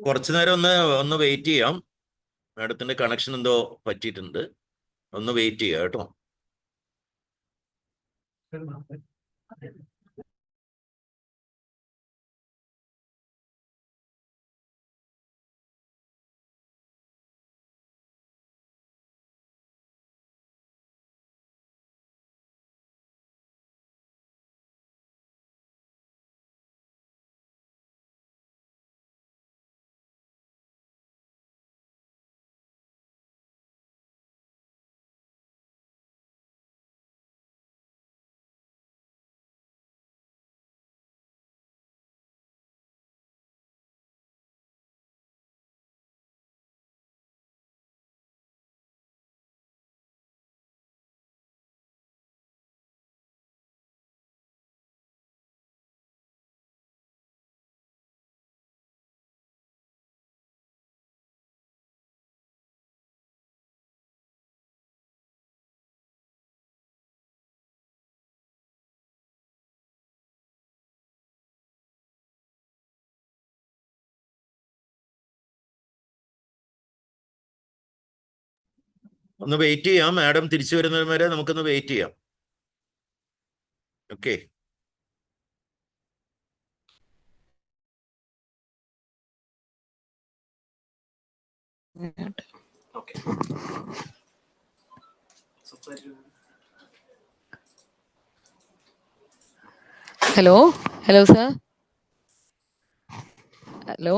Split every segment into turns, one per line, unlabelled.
കുറച്ചു നേരം ഒന്ന് വെയിറ്റ് ചെയ്യാം. മാഡത്തിന്റെ കണക്ഷൻ എന്തോ പറ്റിയിട്ടുണ്ട്. ഒന്ന് വെയിറ്റ് ചെയ്യാം കേട്ടോ. ഒന്ന് വെയിറ്റ് ചെയ്യാം. മാഡം തിരിച്ചു വരുന്നത് വരെ നമുക്കൊന്ന് വെയിറ്റ് ചെയ്യാം. Okay.
Hello hello sir. Hello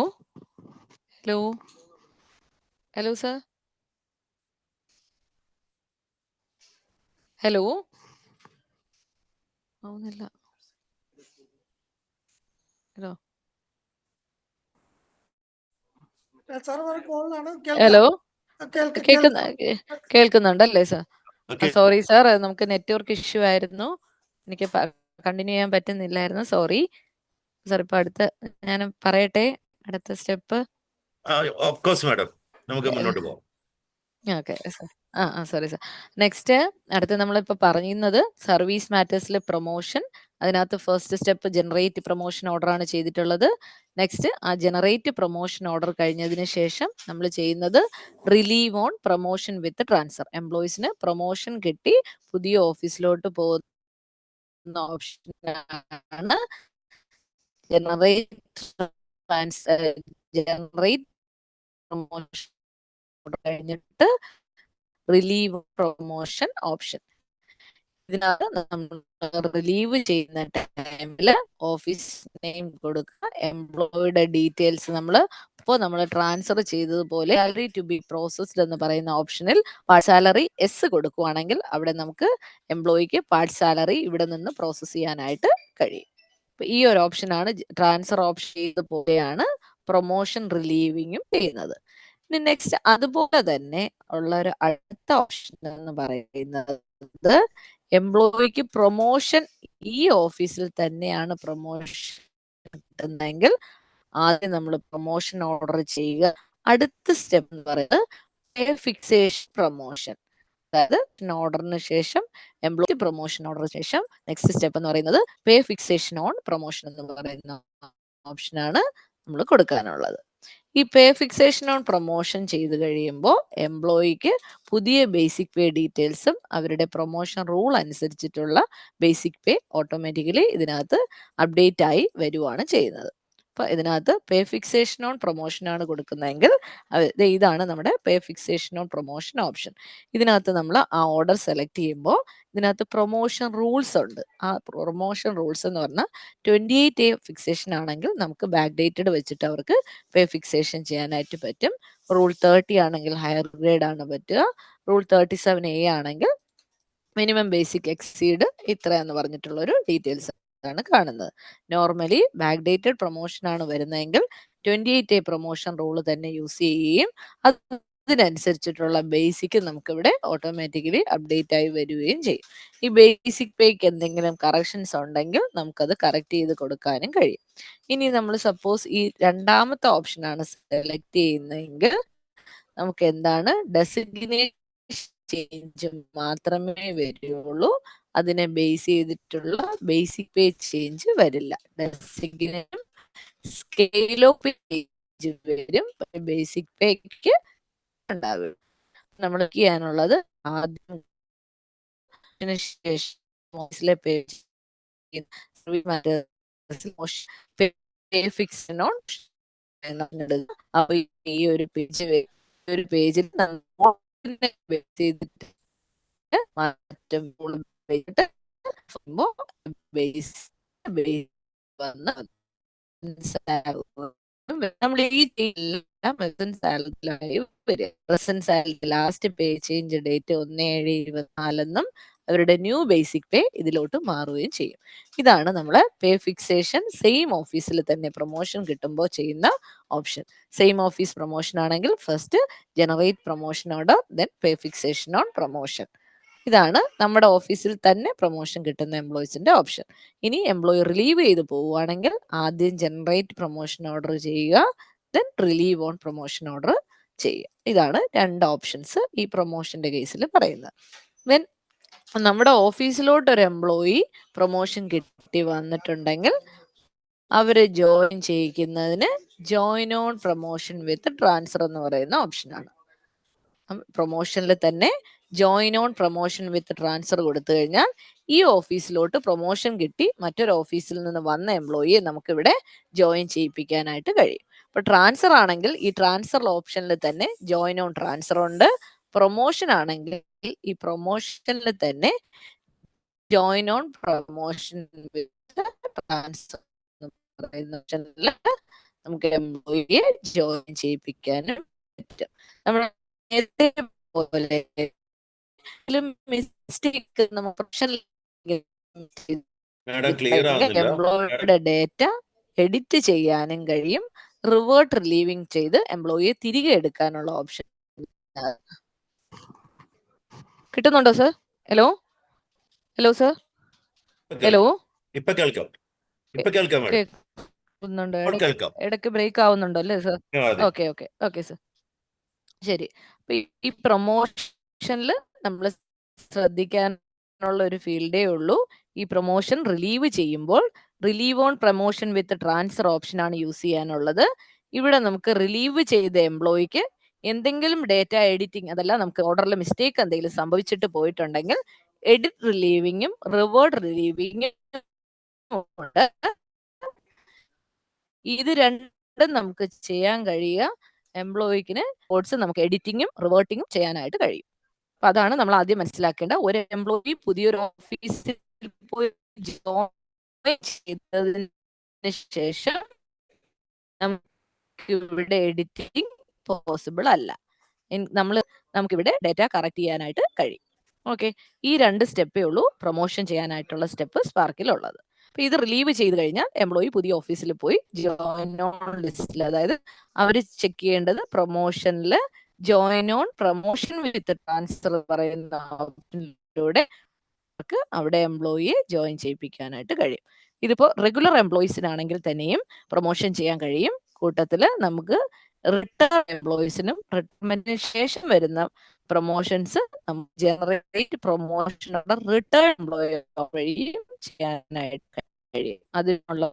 hello hello sir. Hello ആവുന്നില്ല. ഹലോ ഹലോ കേൾക്കുന്നുണ്ടല്ലേ സർ? സോറി സാർ, നമുക്ക് നെറ്റ്വർക്ക് ഇഷ്യൂ ആയിരുന്നു. എനിക്ക് കണ്ടിന്യൂ ചെയ്യാൻ പറ്റുന്നില്ലായിരുന്നു. Sorry sir. ഇപ്പൊ അടുത്ത ഞാൻ പറയട്ടെ, അടുത്ത സ്റ്റെപ്പ്.
ഓഫ് കോഴ്സ് മാഡം, നമുക്ക് മുന്നോട്ട് പോകാം.
Okay sir. Sorry sir. Next അടുത്ത് നമ്മളിപ്പോൾ പറയുന്നത് സർവീസ് മാറ്റേഴ്സിൽ പ്രൊമോഷൻ. അതിനകത്ത് first step generate promotion order ആണ് ചെയ്തിട്ടുള്ളത്. നെക്സ്റ്റ് ആ ജനറേറ്റ് പ്രൊമോഷൻ ഓർഡർ കഴിഞ്ഞതിന് ശേഷം നമ്മൾ ചെയ്യുന്നത് relieve on promotion with transfer. എംപ്ലോയീസിന് പ്രൊമോഷൻ കിട്ടി പുതിയ ഓഫീസിലോട്ട് പോകുന്ന ഓപ്ഷനാണ് ജനറേറ്റ് പ്രൊമോഷൻ കഴിഞ്ഞിട്ട് റിലീവ് പ്രൊമോഷൻ ഓപ്ഷൻ. ഇതിനകത്ത് നമ്മൾ റിലീവ് ചെയ്യുന്ന ടൈമിൽ ഓഫീസ് നെയിം കൊടുക്കുക, എംപ്ലോയിയുടെ ഡീറ്റെയിൽസ് നമ്മൾ ട്രാൻസ്ഫർ ചെയ്തതുപോലെ സാലറി ടു ബി പ്രോസസ്ഡ് എന്ന് പറയുന്ന ഓപ്ഷനിൽ പാർട്ട് സാലറി എസ് കൊടുക്കുവാണെങ്കിൽ അവിടെ നമുക്ക് എംപ്ലോയിക്ക് പാർട്ട് സാലറി ഇവിടെ നിന്ന് പ്രോസസ് ചെയ്യാനായിട്ട് കഴിയും. ഈ ഒരു ഓപ്ഷനാണ് ട്രാൻസ്ഫർ ഓപ്ഷൻ ചെയ്തതുപോലെയാണ് പ്രൊമോഷൻ റിലീവിങ്ങും ചെയ്യുന്നത്. ഇനി നെക്സ്റ്റ് അതുപോലെ തന്നെ ഉള്ള ഒരു അടുത്ത ഓപ്ഷൻ എന്ന് പറയുന്നത് എംപ്ലോയിക്ക് പ്രൊമോഷൻ ഈ ഓഫീസിൽ തന്നെയാണ് പ്രൊമോഷൻ കിട്ടുന്നതെങ്കിൽ ആദ്യം നമ്മൾ പ്രൊമോഷൻ ഓർഡർ ചെയ്യുക. അടുത്ത സ്റ്റെപ്പ് എന്ന് പറയുന്നത് പേ ഫിക്സേഷൻ പ്രൊമോഷൻ. അതായത് ഓർഡറിന് ശേഷം എംപ്ലോയി പ്രൊമോഷൻ ഓർഡറിന് ശേഷം നെക്സ്റ്റ് സ്റ്റെപ്പ് എന്ന് പറയുന്നത് പേ ഫിക്സേഷൻ ഓൺ പ്രൊമോഷൻ എന്ന് പറയുന്ന ഓപ്ഷനാണ് നമ്മൾ കൊടുക്കാനുള്ളത്. ഈ പേ ഫിക്സേഷൻ ഓൺ പ്രൊമോഷൻ ചെയ്ത് കഴിയുമ്പോൾ എംപ്ലോയിക്ക് പുതിയ ബേസിക് പേ ഡീറ്റെയിൽസും അവരുടെ പ്രൊമോഷൻ റൂൾ അനുസരിച്ചിട്ടുള്ള ബേസിക് പേ ഓട്ടോമാറ്റിക്കലി ഇതിനകത്ത് അപ്ഡേറ്റ് ആയി വരുവാണ് ചെയ്യുന്നത്. അപ്പൊ ഇതിനകത്ത് പേ ഫിക്സേഷൻ ഓൺ പ്രൊമോഷൻ ആണ് കൊടുക്കുന്നതെങ്കിൽ ഇതാണ് നമ്മുടെ പേ ഫിക്സേഷൻ ഓൺ പ്രൊമോഷൻ ഓപ്ഷൻ. ഇതിനകത്ത് നമ്മൾ ആ ഓർഡർ സെലക്ട് ചെയ്യുമ്പോൾ ഇതിനകത്ത് പ്രൊമോഷൻ റൂൾസ് ഉണ്ട്. ആ പ്രൊമോഷൻ റൂൾസ് എന്ന് പറഞ്ഞാൽ 28 ഡേ ഫിക്സേഷൻ ആണെങ്കിൽ നമുക്ക് ബാക്ക് ഡേറ്റഡ് വെച്ചിട്ട് അവർക്ക് പേ ഫിക്സേഷൻ ചെയ്യാനായിട്ട് പറ്റും. റൂൾ 30 ആണെങ്കിൽ ഹയർ ഗ്രേഡ് ആണ് പറ്റുക. റൂൾ 37A ആണെങ്കിൽ മിനിമം ബേസിക് എക്സീഡ് ഇത്ര എന്ന് പറഞ്ഞിട്ടുള്ള ഒരു ഡീറ്റെയിൽസ് ആണ് കാണുന്നത്. നോർമലി ബാക്ക് ഡേറ്റഡ് പ്രൊമോഷൻ ആണ് വരുന്നതെങ്കിൽ 28 ഡേ പ്രൊമോഷൻ റൂൾ തന്നെ യൂസ് ചെയ്യുകയും അതിനനുസരിച്ചിട്ടുള്ള ബേസിക് നമുക്കിവിടെ ഓട്ടോമാറ്റിക്കലി അപ്ഡേറ്റ് ആയി വരികയും ചെയ്യും. ഈ ബേസിക് പേക്ക് എന്തെങ്കിലും കറക്ഷൻസ് ഉണ്ടെങ്കിൽ നമുക്കത് കറക്റ്റ് ചെയ്ത് കൊടുക്കാനും കഴിയും. ഇനി നമ്മൾ സപ്പോസ് ഈ രണ്ടാമത്തെ ഓപ്ഷനാണ് സെലക്ട് ചെയ്യുന്നതെങ്കിൽ നമുക്ക് എന്താണ് ഡെസിഗ്നേഷൻ ചേഞ്ച് മാത്രമേ വരികയുള്ളൂ. അതിനെ ബേസ് ചെയ്തിട്ടുള്ള ബേസിക് പേ ചേഞ്ച് വരില്ല. ഡെസിഗ്നേഷൻ സ്കെയിൽ ഓഫ് പേജ് വരും, ബേസിക് പേക്ക് ഉണ്ടാകും. നമ്മൾ ചെയ്യാനുള്ളത് ആദ്യം ശേഷം പേജ് ഫിക്സ് നോട്ട് അപ്പൊ ഈ ഒരു പേജിൽ ചെയ്തിട്ട് മാറ്റം നമ്മൾ ഈ പ്രസന്റ് സാലറി ലാസ്റ്റ് പേ ചേഞ്ച് ഡേറ്റ് 1/7/24 എന്നും അവരുടെ ന്യൂ ബേസിക് പേ ഇതിലോട്ട് മാറുകയും ചെയ്യും. ഇതാണ് നമ്മള് പേ ഫിക്സേഷൻ സെയിം ഓഫീസിൽ തന്നെ പ്രൊമോഷൻ കിട്ടുമ്പോൾ ചെയ്യുന്ന ഓപ്ഷൻ. സെയിം ഓഫീസ് പ്രൊമോഷൻ ആണെങ്കിൽ first generate promotion order, then pay fixation on promotion. ഇതാണ് നമ്മുടെ ഓഫീസിൽ തന്നെ പ്രൊമോഷൻ കിട്ടുന്ന എംപ്ലോയീസിന്റെ ഓപ്ഷൻ. ഇനി എംപ്ലോയി റിലീവ് ചെയ്ത് പോവുകയാണെങ്കിൽ ആദ്യം ജനറേറ്റ് പ്രൊമോഷൻ ഓർഡർ ചെയ്യുക, then relieve on promotion order ചെയ്യുക. ഇതാണ് രണ്ട് ഓപ്ഷൻസ് ഈ പ്രൊമോഷന്റെ കേസിൽ പറയുന്നത്. ദെൻ നമ്മുടെ ഓഫീസിലോട്ട് ഒരു എംപ്ലോയി പ്രൊമോഷൻ കിട്ടി വന്നിട്ടുണ്ടെങ്കിൽ അവരെ ജോയിൻ ചെയ്യിക്കുന്നതിന് join on promotion with transfer എന്ന് പറയുന്ന ഓപ്ഷനാണ്. പ്രൊമോഷനിൽ തന്നെ join on promotion with transfer കൊടുത്തു കഴിഞ്ഞാൽ ഈ ഓഫീസിലോട്ട് പ്രൊമോഷൻ കിട്ടി മറ്റൊരു ഓഫീസിൽ നിന്ന് വന്ന എംപ്ലോയിയെ നമുക്കിവിടെ ജോയിൻ ചെയ്യിപ്പിക്കാനായിട്ട് കഴിയും. ഇപ്പൊ ട്രാൻസ്ഫർ ആണെങ്കിൽ ഈ ട്രാൻസ്ഫർ ഓപ്ഷനിൽ തന്നെ ജോയിൻ ഓൺ ട്രാൻസ്ഫർ ഉണ്ട്. പ്രൊമോഷൻ ആണെങ്കിൽ ഈ പ്രൊമോഷനിൽ തന്നെ join on promotion with transfer പറയുന്ന ഓപ്ഷനിൽ നമുക്ക് എംപ്ലോയിയെ ജോയിൻ ചെയ്യിപ്പിക്കാനും പറ്റും. നമ്മൾ നേരത്തെ പോലെ മിസ്റ്റേക്ക് എംപ്ലോയിയുടെ ഡേറ്റ എഡിറ്റ് ചെയ്യാനും കഴിയും. റിവേർട്ട് റിലീവിംഗ് ചെയ്ത് എംപ്ലോയിയെ തിരികെ എടുക്കാനുള്ള ഓപ്ഷൻ കിട്ടുന്നുണ്ടോ sir? Hello hello sir, hello
ഇപ്പൊ കേൾക്കാം.
കേൾക്കുന്നുണ്ടോ? ഇടയ്ക്ക് ബ്രേക്ക് ആവുന്നുണ്ടോ അല്ലേ sir? Okay okay okay sir, ശരി. അപ്പൊ ഈ പ്രൊമോഷനിൽ നമ്മൾ ശ്രദ്ധിക്കാനുള്ള ഒരു ഫീൽഡേ ഉള്ളൂ. ഈ പ്രൊമോഷൻ റിലീവ് ചെയ്യുമ്പോൾ relieve on promotion with transfer option ആണ് യൂസ് ചെയ്യാനുള്ളത്. ഇവിടെ നമുക്ക് റിലീവ് ചെയ്ത എംപ്ലോയിക്ക് എന്തെങ്കിലും ഡേറ്റ എഡിറ്റിംഗ്, അതല്ല നമുക്ക് ഓർഡറിൽ മിസ്റ്റേക്ക് എന്തെങ്കിലും സംഭവിച്ചിട്ട് പോയിട്ടുണ്ടെങ്കിൽ എഡിറ്റ് റിലീവിങ്ങും റിവേർട്ട് റിലീവിങ്ങും ഉണ്ട്. ഇത് രണ്ടും നമുക്ക് ചെയ്യാൻ കഴിയുക എംപ്ലോയിക്കിന് കോഡ്സ് നമുക്ക് എഡിറ്റിങ്ങും റിവേർട്ടിങ്ങും ചെയ്യാനായിട്ട് കഴിയും. അപ്പൊ അതാണ് നമ്മൾ ആദ്യം മനസ്സിലാക്കേണ്ട. ഒരു എംപ്ലോയി പുതിയൊരു ഓഫീസിൽ പോയി ജോയിൻ ചെയ്തതിന് ശേഷം നമുക്ക് ഇവിടെ എഡിറ്റിംഗ് പോസിബിൾ അല്ല. നമുക്കിവിടെ ഡേറ്റ കറക്റ്റ് ചെയ്യാനായിട്ട് കഴിയും. ഓക്കെ, ഈ രണ്ട് സ്റ്റെപ്പേ ഉള്ളൂ പ്രൊമോഷൻ ചെയ്യാനായിട്ടുള്ള സ്റ്റെപ്പ് സ്പാർക്കിൽ ഉള്ളത്. അപ്പൊ ഇത് റിലീവ് ചെയ്ത് കഴിഞ്ഞാൽ എംപ്ലോയി പുതിയ ഓഫീസിൽ പോയി ജോയിൻ ഓൺ ലിസ്റ്റിൽ, അതായത് അവർ ചെക്ക് ചെയ്യേണ്ടത് പ്രൊമോഷനിൽ join on promotion with transfer പറയുന്ന ഓപ്ഷനിലൂടെ അവിടെ എംപ്ലോയിയെ ജോയിൻ ചെയ്യിപ്പിക്കാനായിട്ട് കഴിയും. ഇതിപ്പോ റെഗുലർ എംപ്ലോയീസിനാണെങ്കിൽ തന്നെയും പ്രൊമോഷൻ ചെയ്യാൻ കഴിയും. കൂട്ടത്തിൽ നമുക്ക് റിട്ടയർ എംപ്ലോയീസിനും റിട്ടയർമെന്റിന് ശേഷം വരുന്ന promotions generate promotion retire employee വഴിയും ചെയ്യാനായിട്ട് കഴിയും. അതിനുള്ള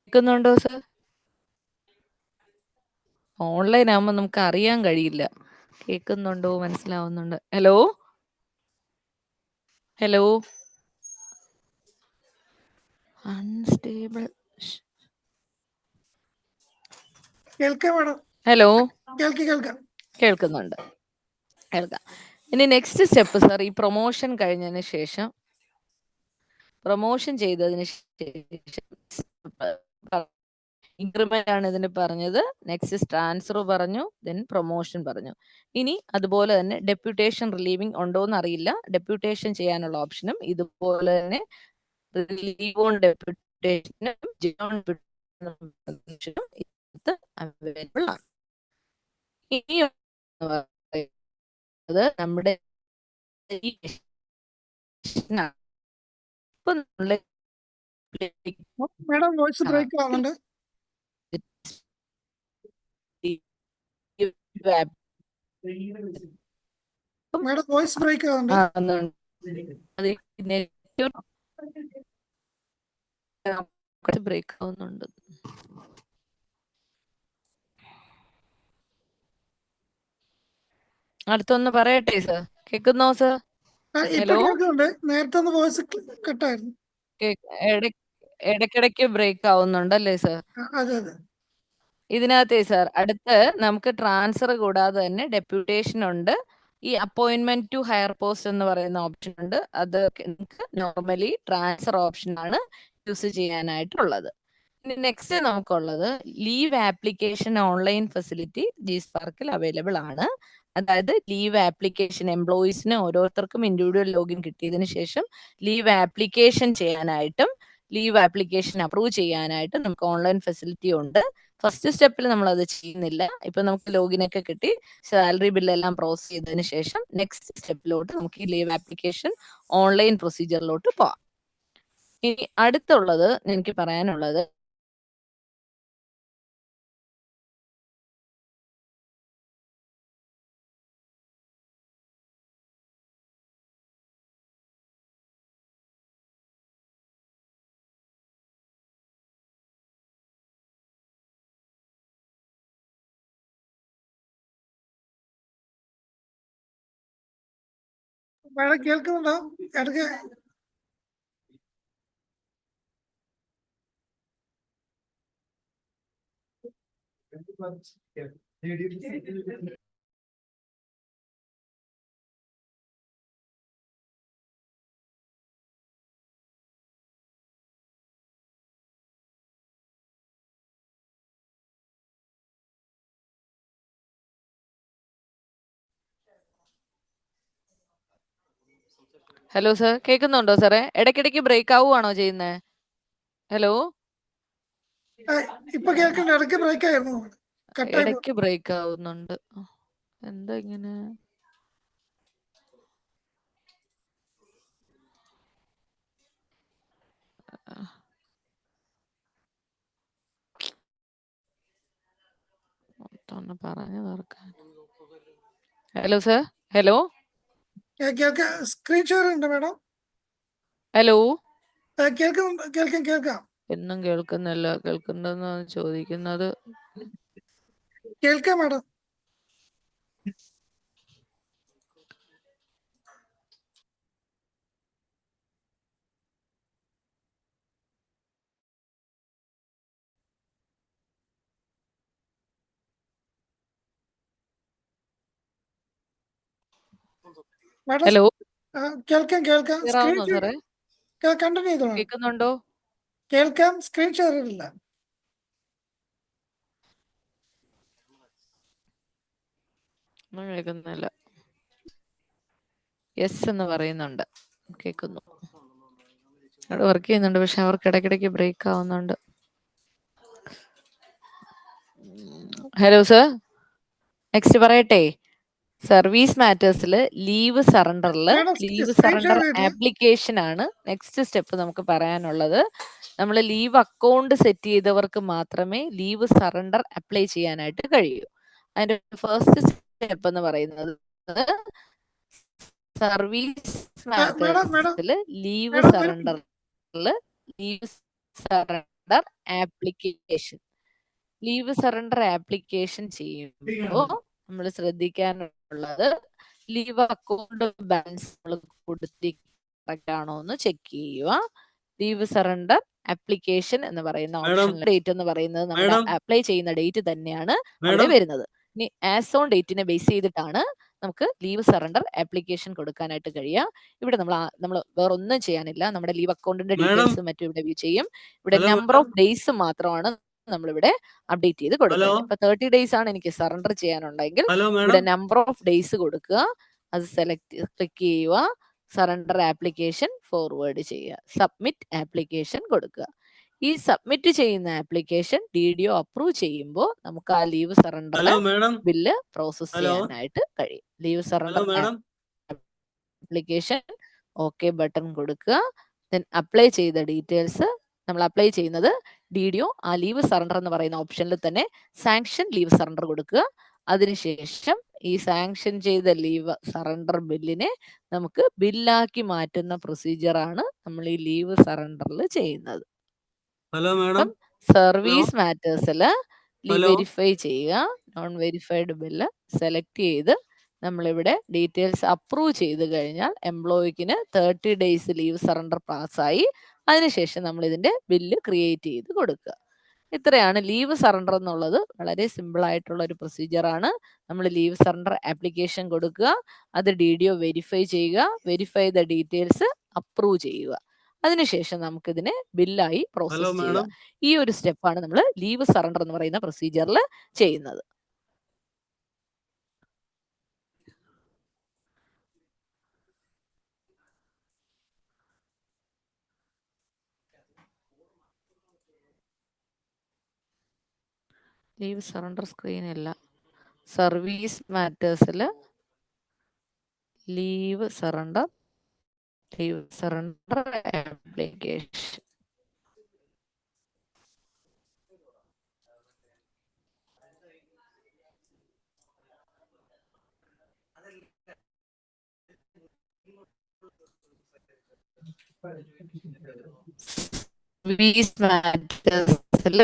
കേൾക്കുന്നുണ്ടോ സർ? ഓൺലൈൻ ആകുമ്പോൾ നമുക്ക് അറിയാൻ കഴിയില്ല. കേൾക്കുന്നുണ്ടോ, മനസ്സിലാവുന്നുണ്ടോ? Hello hello, unstable. ഹലോ, കേൾക്കുന്നുണ്ട്, കേൾക്കാം. ഇനി നെക്സ്റ്റ് സ്റ്റെപ്പ് സർ, ഈ പ്രൊമോഷൻ കഴിഞ്ഞതിന് ശേഷം, പ്രൊമോഷൻ ചെയ്തതിന് ശേഷം ഇൻക്രിമെന്റ് ആണ് ഇതിന് പറഞ്ഞത്. നെക്സ്റ്റ് ട്രാൻസ്ഫർ പറഞ്ഞു, ദെൻ പ്രൊമോഷൻ പറഞ്ഞു. ഇനി അതുപോലെ തന്നെ ഡെപ്യൂട്ടേഷൻ റിലീവിംഗ് ഉണ്ടോ എന്ന് അറിയില്ല. ഡെപ്യൂട്ടേഷൻ ചെയ്യാനുള്ള ഓപ്ഷനും ഇതുപോലെ തന്നെ റിലീവ് ഓൺ ഡെപ്യൂട്ടേഷനും അവൈലബിൾ ആണ്. ഇനി നമ്മുടെ
മേഡം വോയിസ് ബ്രേക്ക് ആവുന്നുണ്ട്. മാഡം വോയിസ് ബ്രേക്ക് ആവുന്നുണ്ട്.
അത് ബ്രേക്ക് ആവുന്നുണ്ട്. അടുത്തൊന്ന് പറയട്ടെ സർ, കേൾക്കുന്നോ സർ?
ഇപ്പൊ
ഹലോ,
കേൾക്കുന്നുണ്ട്. നേരത്തെ ഒന്ന് വോയിസ് കട്ടായിരുന്നു.
ഇടയ്ക്കിടയ്ക്ക് ബ്രേക്ക് ആവുന്നുണ്ടല്ലേ സർ?
അതെ അതെ.
ഇതിനകത്തെ സർ അടുത്ത് നമുക്ക് ട്രാൻസ്ഫർ കൂടാതെ തന്നെ ഡെപ്യൂട്ടേഷൻ ഉണ്ട്. ഈ അപ്പോയിന്റ്മെന്റ് ടു ഹയർ പോസ്റ്റ് എന്ന് പറയുന്ന ഓപ്ഷൻ ഉണ്ട്. അത് നിങ്ങൾക്ക് നോർമലി ട്രാൻസ്ഫർ ഓപ്ഷൻ ആണ് യൂസ് ചെയ്യാനായിട്ടുള്ളത്. ഇനി നെക്സ്റ്റ് നമുക്കുള്ളത് leave application online facility G സ്പാർക്കിൽ അവൈലബിൾ ആണ്. അതായത് ലീവ് ആപ്ലിക്കേഷൻ എംപ്ലോയീസിന് ഓരോരുത്തർക്കും ഇൻഡിവിജ്വൽ ലോഗിൻ കിട്ടിയതിന് ശേഷം ലീവ് ആപ്ലിക്കേഷൻ ചെയ്യാനായിട്ടും ലീവ് ആപ്ലിക്കേഷൻ അപ്രൂവ് ചെയ്യാനായിട്ടും നമുക്ക് ഓൺലൈൻ ഫെസിലിറ്റി ഉണ്ട്. ഫസ്റ്റ് സ്റ്റെപ്പിൽ നമ്മൾ അത് ചെയ്യുന്നില്ല. ഇപ്പൊ നമുക്ക് ലോഗിൻ ഒക്കെ കിട്ടി, സാലറി ബില്ലെല്ലാം പ്രോസസ് ചെയ്തതിന് ശേഷം നെക്സ്റ്റ് സ്റ്റെപ്പിലോട്ട് നമുക്ക് ഈ ലീവ് ആപ്ലിക്കേഷൻ ഓൺലൈൻ പ്രൊസീജിയറിലോട്ട് പോവാം. ഇനി അടുത്തുള്ളത് എനിക്ക് പറയാനുള്ളത്
മാഡം കേൾക്കുന്നുണ്ടോ? ഇടയ്ക്ക്
ഹലോ സർ, കേൾക്കുന്നുണ്ടോ സാറേ? ഇടയ്ക്കിടയ്ക്ക് ബ്രേക്ക് ആവുകയാണോ ചെയ്യുന്നത്? ഹലോ,
ഇപ്പൊ കേൾക്കുന്നുണ്ട്. ഇടയ്ക്ക് ബ്രേക്ക് ആയിരുന്നു.
ഇടയ്ക്ക് ബ്രേക്ക് ആവുന്നുണ്ട്. എന്താ ഇങ്ങനെ? പറഞ്ഞു തീർക്കാൻ. Hello sir, hello
screen share ഉണ്ട് മാഡം.
ഹലോ,
കേൾക്കാം.
എന്നും കേൾക്കുന്നില്ല. കേൾക്കുന്നെന്ന് ചോദിക്കുന്നത്.
കേൾക്കാം മാഡം.
ഹലോ,
കേൾക്കാം. സ്ക്രീൻ
സാറേ
കണ്ടിന്യൂ ചെയ്തോളാം.
കേൾക്കുന്നുണ്ടോ?
കേൾക്കാം. സ്ക്രീൻ ഷെയർ ഇല്ല.
കേൾക്കുന്നില്ല. യെസ് എന്ന് പറയുന്നുണ്ട്, കേൾക്കുന്നു. അവിടെ വർക്ക് ചെയ്യുന്നുണ്ട്, പക്ഷെ അവർക്ക് ഇടയ്ക്കിടയ്ക്ക് ബ്രേക്ക് ആവുന്നുണ്ട്. ഹലോ സർ, നെക്സ്റ്റ് പറയട്ടെ. സർവീസ് മാറ്റേഴ്സിൽ ലീവ് സറണ്ടർ ആപ്ലിക്കേഷൻ ആണ് നെക്സ്റ്റ് സ്റ്റെപ്പ് നമുക്ക് പറയാനുള്ളത്. നമ്മൾ ലീവ് അക്കൗണ്ട് സെറ്റ് ചെയ്തവർക്ക് മാത്രമേ ലീവ് സറണ്ടർ അപ്ലൈ ചെയ്യാനായിട്ട് കഴിയൂ. അതിന്റെ ഫസ്റ്റ് സ്റ്റെപ്പ് എന്ന് പറയുന്നത് സർവീസ് മാറ്റേഴ്സിൽ ലീവ് സറണ്ടർ ആപ്ലിക്കേഷൻ ചെയ്യുമ്പോൾ നമ്മൾ ശ്രദ്ധിക്കാനുള്ളത് ലീവ് അക്കൗണ്ട് ബാലൻസ് നമ്മൾ കറക്റ്റ് ആണോ എന്ന് ചെക്ക് ചെയ്യുക. ലീവ് സറണ്ടർ ആപ്ലിക്കേഷൻ എന്ന് പറയുന്ന ഓപ്ഷൻ ഡേറ്റ് എന്ന് പറയുന്നത് നമ്മുടെ അപ്ലൈ ചെയ്യുന്ന ഡേറ്റ് തന്നെയാണ് അവിടെ വരുന്നത്. ഇനി ആസ് ഓൺ ഡേറ്റിനെ ബേസ് ചെയ്തിട്ടാണ് നമുക്ക് ലീവ് സറണ്ടർ ആപ്ലിക്കേഷൻ കൊടുക്കാനായിട്ട് കഴിയുക. ഇവിടെ നമ്മൾ വേറെ ഒന്നും ചെയ്യാനില്ല. നമ്മുടെ ലീവ് അക്കൗണ്ടിന്റെ ഡീറ്റെയിൽസ് മറ്റും ഇവിടെ വ്യൂ ചെയ്യും. ഇവിടെ നമ്പർ ഓഫ് ഡേയ്സ് മാത്രമാണ് നമ്മളിവിടെ അപ്ഡേറ്റ് ചെയ്ത് കൊടുക്കുന്നത്. ഇപ്പൊ 30 days ആണ് എനിക്ക് സറണ്ടർ ചെയ്യാനുണ്ടെങ്കിൽ ഇവിടെ നമ്പർ ഓഫ് ഡേയ്സ് കൊടുക്കുക, അത് ക്ലിക്ക് ചെയ്യുക, സറണ്ടർ ആപ്ലിക്കേഷൻ ഫോർവേഡ് ചെയ്യുക, സബ്മിറ്റ് ആപ്ലിക്കേഷൻ കൊടുക്കുക. ഈ സബ്മിറ്റ് ചെയ്യുന്ന ആപ്ലിക്കേഷൻ DDO അപ്രൂവ് ചെയ്യുമ്പോൾ നമുക്ക് ആ ലീവ് സറണ്ടർ ബില്ല് പ്രോസസ് ചെയ്യാനായിട്ട് കഴിയും. Leave surrender application okay button കൊടുക്കുക. ദെൻ അപ്ലൈ ചെയ്ത ഡീറ്റെയിൽസ് നമ്മൾ അപ്ലൈ ചെയ്യുന്നത് DDO ആ ലീവ് സറണ്ടർ എന്ന് പറയുന്ന ഓപ്ഷനിൽ തന്നെ സാങ്ഷൻ ലീവ് സറണ്ടർ കൊടുക്കുക. അതിനുശേഷം ഈ സാങ്ഷൻ ചെയ്ത ലീവ് സറണ്ടർ ബില്ലിനെ നമുക്ക് ബില്ലാക്കി മാറ്റുന്ന പ്രൊസീജിയറാണ് നമ്മൾ ഈ ലീവ് സറണ്ടറിൽ ചെയ്യുന്നത്.
ഹലോ
അപ്പം
മാഡം.
സർവീസ് മാറ്റേഴ്സിൽ
ഹലോ.
വെരിഫൈ ചെയ്യുക. നോൺ വെരിഫൈഡ് ബില്ല് സെലക്ട് ചെയ്ത് നമ്മളിവിടെ ഡീറ്റെയിൽസ് അപ്രൂവ് ചെയ്ത് കഴിഞ്ഞാൽ എംപ്ലോയിക്കിന് 30 ഡേയ്സ് ലീവ് സറണ്ടർ പാസ്സായി. അതിനുശേഷം നമ്മൾ ഇതിന്റെ ബില്ല് ക്രിയേറ്റ് ചെയ്ത് കൊടുക്കുക. ഇത്രയാണ് ലീവ് സറണ്ടർ എന്നുള്ളത്. വളരെ സിമ്പിൾ ആയിട്ടുള്ള ഒരു പ്രൊസീജിയറാണ്. നമ്മൾ ലീവ് സറണ്ടർ ആപ്ലിക്കേഷൻ കൊടുക്കുക, അത് DDO വെരിഫൈ ചെയ്യുക, വെരിഫൈ ദ ഡീറ്റെയിൽസ് അപ്രൂവ് ചെയ്യുക. അതിനുശേഷം നമുക്കിതിനെ ബില്ലായി
ഹലോ
പ്രോസസ് ചെയ്യുക.
മാഡം.
ഈ ഒരു സ്റ്റെപ്പാണ് നമ്മൾ ലീവ് സറണ്ടർ എന്ന് പറയുന്ന പ്രൊസീജിയറിൽ ചെയ്യുന്നത്. ലീവ് സറണ്ടർ സ്ക്രീൻ അല്ല, സർവീസ് മാറ്റേഴ്സിൽ ലീവ് സറണ്ടർ ആപ്ലിക്കേഷൻ. സർവീസ് മാറ്റേഴ്സിൽ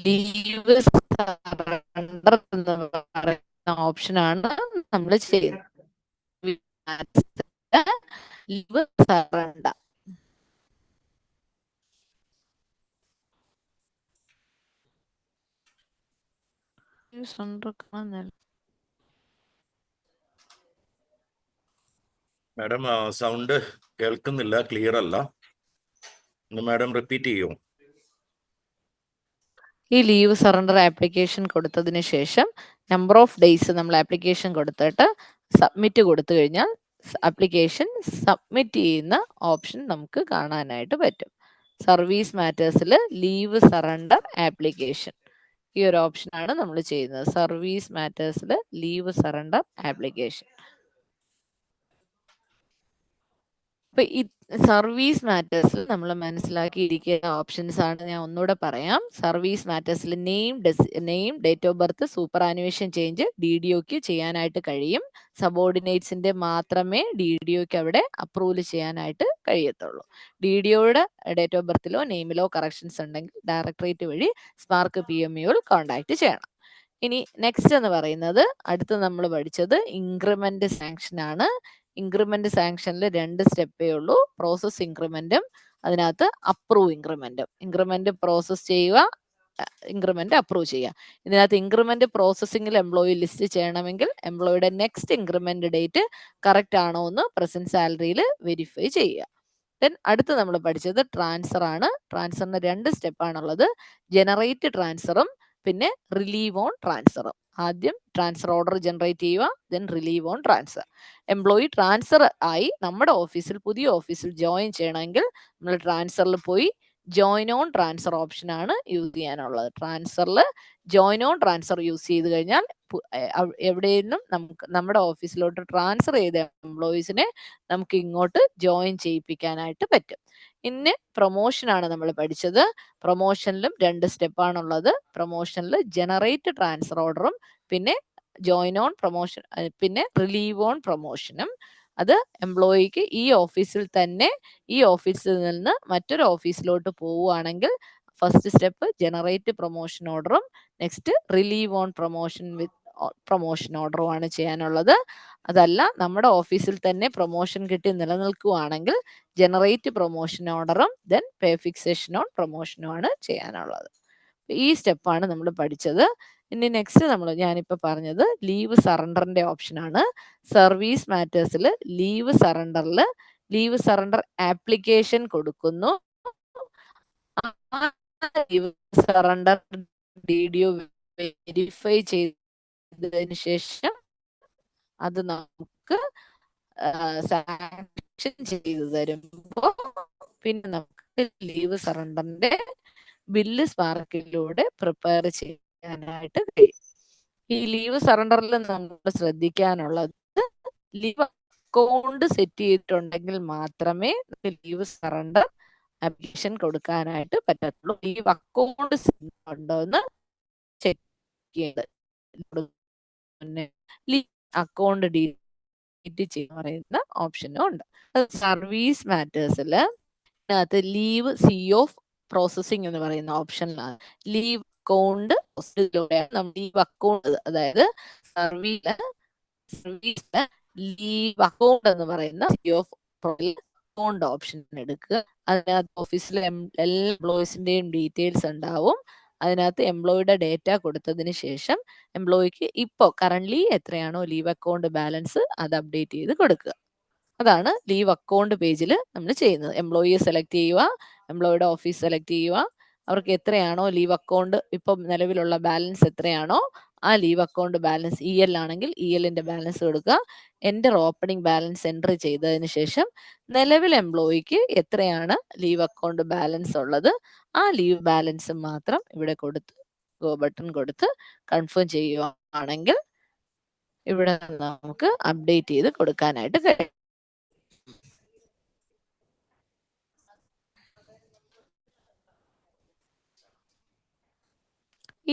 ലീവ് സറണ്ടർ എന്ന് പറയുന്ന ഓപ്ഷനാണ് നമ്മൾ ചെയ്യുന്നത്. ലീവ് സറണ്ടർ
മാഡം സൗണ്ട് കേൾക്കുന്നില്ല, ക്ലിയർ അല്ല. മാഡം റിപ്പീറ്റ് ചെയ്യൂ.
ഈ ലീവ് സറണ്ടർ ആപ്ലിക്കേഷൻ കൊടുത്തതിന് ശേഷം നമ്പർ ഓഫ് ഡേയ്സ് നമ്മൾ ആപ്ലിക്കേഷൻ കൊടുത്തിട്ട് സബ്മിറ്റ് കൊടുത്തു കഴിഞ്ഞാൽ ആപ്ലിക്കേഷൻ സബ്മിറ്റ് ചെയ്യുന്ന ഓപ്ഷൻ നമുക്ക് കാണാനായിട്ട് പറ്റും. സർവീസ് മാറ്റേഴ്സിൽ ലീവ് സറണ്ടർ ആപ്ലിക്കേഷൻ, ഈ ഒരു ഓപ്ഷനാണ് നമ്മൾ ചെയ്യുന്നത്. സർവീസ് മാറ്റേഴ്സിൽ ലീവ് സറണ്ടർ ആപ്ലിക്കേഷൻ. അപ്പൊ ഈ സർവീസ് മാറ്റേഴ്സിൽ നമ്മൾ മനസ്സിലാക്കിയിരിക്കുന്ന ഓപ്ഷൻസ് ആണ് ഞാൻ ഒന്നുകൂടെ പറയാം. സർവീസ് മാറ്റേഴ്സിൽ name, date of birth, superannuation change DDOക്ക് ചെയ്യാനായിട്ട് കഴിയും. സബോർഡിനേറ്റ്സിന്റെ മാത്രമേ DDOക്ക് അവിടെ അപ്രൂവൽ ചെയ്യാനായിട്ട് കഴിയത്തുള്ളൂ. DDOയുടെ ഡേറ്റ് ഓഫ് ബർത്തിലോ നെയിമിലോ കറക്ഷൻസ് ഉണ്ടെങ്കിൽ ഡയറക്ടറേറ്റ് വഴി സ്പാർക്ക് PMEയിൽ കോൺടാക്ട് ചെയ്യണം. ഇനി നെക്സ്റ്റ് എന്ന് പറയുന്നത് അടുത്ത് നമ്മൾ പഠിച്ചത് ഇൻക്രിമെന്റ് സാങ്ഷൻ ആണ്. ഇൻക്രിമെന്റ് സാങ്ഷനിൽ 2 സ്റ്റെപ്പേ ഉള്ളൂ. പ്രോസസ് ഇൻക്രിമെന്റും അതിനകത്ത് അപ്രൂവ് ഇൻക്രിമെന്റും. ഇൻക്രിമെന്റ് പ്രോസസ് ചെയ്യുക, ഇൻക്രിമെന്റ് അപ്രൂവ് ചെയ്യുക. ഇതിനകത്ത് ഇൻക്രിമെന്റ് പ്രോസസ്സിംഗിൽ എംപ്ലോയി ലിസ്റ്റ് ചെയ്യണമെങ്കിൽ എംപ്ലോയിയുടെ നെക്സ്റ്റ് ഇൻക്രിമെന്റ് ഡേറ്റ് കറക്റ്റ് ആണോ എന്ന് പ്രസന്റ് സാലറിയിൽ വെരിഫൈ ചെയ്യുക. ദെൻ അടുത്ത് നമ്മൾ പഠിച്ചത് ട്രാൻസ്ഫർ ആണ്. ട്രാൻസ്ഫറിന് 2 സ്റ്റെപ്പാണുള്ളത്. ജനറേറ്റ് ട്രാൻസ്ഫറും പിന്നെ റിലീവ് ഓൺ ട്രാൻസ്ഫറും. ആദ്യം ട്രാൻസ്ഫർ ഓർഡർ ജനറേറ്റ് ചെയ്യുക, then relieve on transfer. Employee transfer ആയി നമ്മുടെ ഓഫീസിൽ പുതിയ ഓഫീസിൽ ജോയിൻ ചെയ്യണമെങ്കിൽ നമ്മൾ ട്രാൻസ്ഫറിൽ പോയി ജോയിൻ ഓൺ ട്രാൻസ്ഫർ ഓപ്ഷൻ ആണ് യൂസ് ചെയ്യാനുള്ളത്. ട്രാൻസ്ഫറിൽ ജോയിൻ ഓൺ ട്രാൻസ്ഫർ യൂസ് ചെയ്ത് കഴിഞ്ഞാൽ എവിടെയെങ്കിലും നമുക്ക് നമ്മുടെ ഓഫീസിലോട്ട് ട്രാൻസ്ഫർ ചെയ്ത എംപ്ലോയീസിനെ നമുക്ക് ഇങ്ങോട്ട് ജോയിൻ ചെയ്യിപ്പിക്കാനായിട്ട് പറ്റും. ഇന്ന് പ്രൊമോഷൻ ആണ് നമ്മൾ പഠിച്ചത്. പ്രൊമോഷനിലും 2 സ്റ്റെപ്പാണുള്ളത്. പ്രൊമോഷനിൽ ജനറേറ്റ് ട്രാൻസ്ഫർ ഓർഡറും പിന്നെ ജോയിൻ ഓൺ പ്രൊമോഷൻ പിന്നെ റിലീവ് ഓൺ പ്രൊമോഷനും. അത് എംപ്ലോയിക്ക് ഈ ഓഫീസിൽ തന്നെ ഈ ഓഫീസിൽ നിന്ന് മറ്റൊരു ഓഫീസിലോട്ട് പോവുകയാണെങ്കിൽ ഫസ്റ്റ് സ്റ്റെപ്പ് ജനറേറ്റ് പ്രൊമോഷൻ ഓർഡറും next relieve on promotion with promotion ഓർഡറുമാണ് ചെയ്യാനുള്ളത്. അതല്ല നമ്മുടെ ഓഫീസിൽ തന്നെ പ്രൊമോഷൻ കിട്ടി നിലനിൽക്കുകയാണെങ്കിൽ ജനറേറ്റ് പ്രൊമോഷൻ ഓർഡറും ദെൻ പേ ഫിക്സേഷൻ ഓൺ പ്രൊമോഷനും ആണ് ചെയ്യാനുള്ളത്. ഈ സ്റ്റെപ്പാണ് നമ്മൾ പഠിച്ചത്. ഇനി നെക്സ്റ്റ് ഞാനിപ്പോൾ പറഞ്ഞത് ലീവ് സറണ്ടറിന്റെ ഓപ്ഷനാണ്. സർവീസ് മാറ്റേഴ്സിൽ ലീവ് സറണ്ടർ ആപ്ലിക്കേഷൻ കൊടുക്കുന്നു. ലീവ് സറണ്ടർ DDO വെരിഫൈ ചെയ്തതിന് ശേഷം അത് നമുക്ക് സാങ്ഷൻ ചെയ്തു തരുമ്പോൾ പിന്നെ നമുക്ക് ലീവ് സറണ്ടറിന്റെ ബില്ല് സ്പാർക്കിലൂടെ പ്രിപ്പയർ ചെയ്യാനായിട്ട് കഴിയും. ഈ ലീവ് സറണ്ടറിൽ നമ്മൾ ശ്രദ്ധിക്കാനുള്ളത് ലീവ് അക്കൗണ്ട് സെറ്റ് ചെയ്തിട്ടുണ്ടെങ്കിൽ മാത്രമേ ലീവ് സറണ്ടർ ആപ്ലിക്കേഷൻ കൊടുക്കാനായിട്ട് പറ്റത്തുള്ളൂ. ലീവ് അക്കൗണ്ട് ഉണ്ടോ എന്ന് ചെക്ക് ചെയ്യേണ്ടത്. മുന്നേ ലീവ് അക്കൗണ്ട് ഡിലീറ്റ് ചെയ്യുന്ന പറയുന്ന ഓപ്ഷനും ഉണ്ട്. സർവീസ് മാറ്റേഴ്സിൽ അതിനകത്ത് ലീവ് സി ഓഫ് പ്രോസസ്സിംഗ് എന്ന് പറയുന്ന ഓപ്ഷനിലാണ് ലീവ് അക്കൗണ്ട് നമ്മൾ ലീവ് അക്കൗണ്ട്, അതായത് സർവീസിലെ ലീവ് അക്കൗണ്ട് എന്ന് പറയുന്ന സി ഓഫ് അക്കൗണ്ട് ഓപ്ഷൻ എടുക്കുക. അതിനകത്ത് ഓഫീസിലെ എല്ലാ എംപ്ലോയീസിന്റെയും ഡീറ്റെയിൽസ് ഉണ്ടാവും. അതിനകത്ത് എംപ്ലോയിയുടെ ഡേറ്റ കൊടുത്തതിന് ശേഷം എംപ്ലോയിക്ക് ഇപ്പോൾ കറന്റ് എത്രയാണോ ലീവ് അക്കൗണ്ട് ബാലൻസ് അത് അപ്ഡേറ്റ് ചെയ്ത് കൊടുക്കുക. അതാണ് ലീവ് അക്കൗണ്ട് പേജിൽ നമ്മൾ ചെയ്യുന്നത്. എംപ്ലോയിയെ സെലക്ട് ചെയ്യുക, എംപ്ലോയിയുടെ ഓഫീസ് സെലക്ട് ചെയ്യുക, അവർക്ക് എത്രയാണോ ലീവ് അക്കൗണ്ട് ഇപ്പം നിലവിലുള്ള ബാലൻസ് എത്രയാണോ ആ ലീവ് അക്കൗണ്ട് ബാലൻസ് EL ആണെങ്കിൽ ELന്റെ ബാലൻസ് കൊടുക്കുക. എൻ്റർ ഓപ്പണിംഗ് ബാലൻസ് എൻ്റർ ചെയ്തതിന് ശേഷം നിലവിൽ എംപ്ലോയിക്ക് എത്രയാണ് ലീവ് അക്കൗണ്ട് ബാലൻസ് ഉള്ളത് ആ ലീവ് ബാലൻസ് മാത്രം ഇവിടെ കൊടുത്ത് ഗോ ബട്ടൺ കൊടുത്ത് കൺഫേം ചെയ്യുകയാണെങ്കിൽ ഇവിടെ നമുക്ക് അപ്ഡേറ്റ് ചെയ്ത് കൊടുക്കാനായിട്ട് കഴിയും.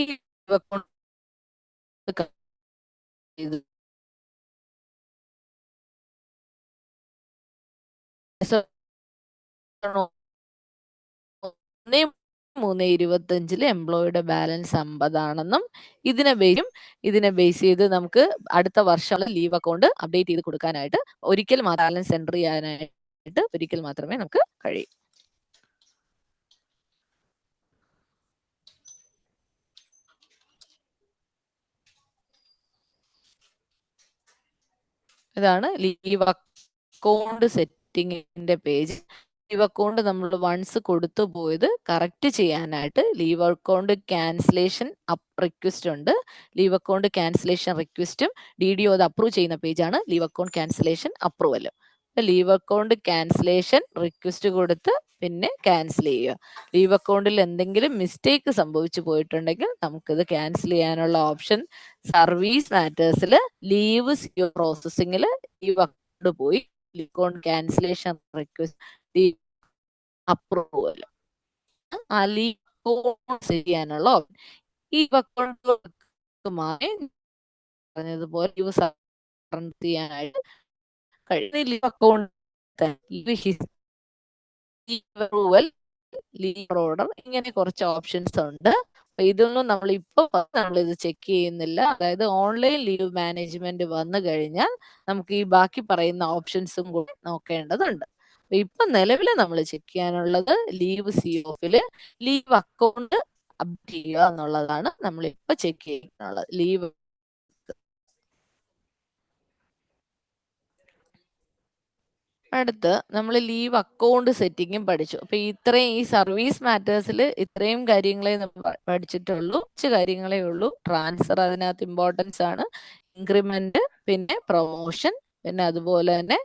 ഈ അക്കൗണ്ട് ഇത് 3/25 എംപ്ലോയിയുടെ ബാലൻസ് 50 ആണെന്നും ഇതിനെ ബേസ് ചെയ്ത് നമുക്ക് അടുത്ത വർഷം ലീവ് അക്കൗണ്ട് അപ്ഡേറ്റ് ചെയ്ത് കൊടുക്കാനായിട്ട് ഒരിക്കൽ ബാലൻസ് എൻട്രി ചെയ്യാനായിട്ട് ഒരിക്കൽ മാത്രമേ നമുക്ക് കഴിയൂ. ഇതാണ് ലീവ് അക്കൗണ്ട് സെറ്റിങ്ങിന്റെ പേജ്. ലീവ് അക്കൗണ്ട് നമ്മൾ വൺസ് കൊടുത്തു പോയത് കറക്റ്റ് ചെയ്യാനായിട്ട് ലീവ് അക്കൗണ്ട് ക്യാൻസലേഷൻ റിക്വസ്റ്റ് ഉണ്ട്. ലീവ് അക്കൗണ്ട് ക്യാൻസലേഷൻ റിക്വസ്റ്റും DDO അത് അപ്രൂവ് ചെയ്യുന്ന പേജാണ് ലീവ് അക്കൗണ്ട് ക്യാൻസലേഷൻ അപ്രൂവലും. ലീവ് അക്കൗണ്ട് ക്യാൻസലേഷൻ റിക്വസ്റ്റ് കൊടുത്ത് പിന്നെ ക്യാൻസൽ ചെയ്യുക. ലീവ് അക്കൗണ്ടിൽ എന്തെങ്കിലും മിസ്റ്റേക്ക് സംഭവിച്ചു പോയിട്ടുണ്ടെങ്കിൽ നമുക്കിത് ക്യാൻസൽ ചെയ്യാനുള്ള ഓപ്ഷൻ സർവീസ് മാറ്റേഴ്സിൽ ലീവ് പ്രോസസ്സിംഗിൽ ലീവ് അക്കൗണ്ട് പോയി leave account cancellation request approval ആ ലീവ് അക്കൗണ്ട് ചെയ്യാനുള്ള ഓപ്ഷൻ ഈ അക്കൗണ്ട് പറഞ്ഞതുപോലെ ലീവ് ചെയ്യാനായിട്ട് കഴിയും. Leave account approval leave order ഇങ്ങനെ കുറച്ച് ഓപ്ഷൻസ് ഉണ്ട്. ഇതൊന്നും നമ്മളിത് ചെക്ക് ചെയ്യുന്നില്ല. അതായത് ഓൺലൈൻ ലീവ് മാനേജ്മെന്റ് വന്നു കഴിഞ്ഞാൽ നമുക്ക് ഈ ബാക്കി പറയുന്ന ഓപ്ഷൻസും കൂടി നോക്കേണ്ടതുണ്ട്. ഇപ്പൊ നിലവിൽ നമ്മൾ ചെക്ക് ചെയ്യാനുള്ളത് ലീവ് COFല് ലീവ് അക്കൗണ്ട് അപ്ഡേറ്റ് ചെയ്യുക എന്നുള്ളതാണ് നമ്മൾ ഇപ്പൊ ചെക്ക് ചെയ്യാനുള്ളത്. ലീവ് അടുത്ത് നമ്മൾ ലീവ് അക്കൗണ്ട് സെറ്റിങ്ങും പഠിച്ചു. അപ്പൊ ഈ സർവീസ് മാറ്റേഴ്സിൽ ഇത്രയും കാര്യങ്ങളെ നമ്മൾ പഠിച്ചിട്ടുള്ളൂ. കുറച്ച് കാര്യങ്ങളേ ഉള്ളൂ. ട്രാൻസ്ഫർ അതിനകത്ത് ഇമ്പോർട്ടൻസ് ആണ്, ഇൻക്രിമെന്റ്, പിന്നെ പ്രൊമോഷൻ, പിന്നെ അതുപോലെ തന്നെ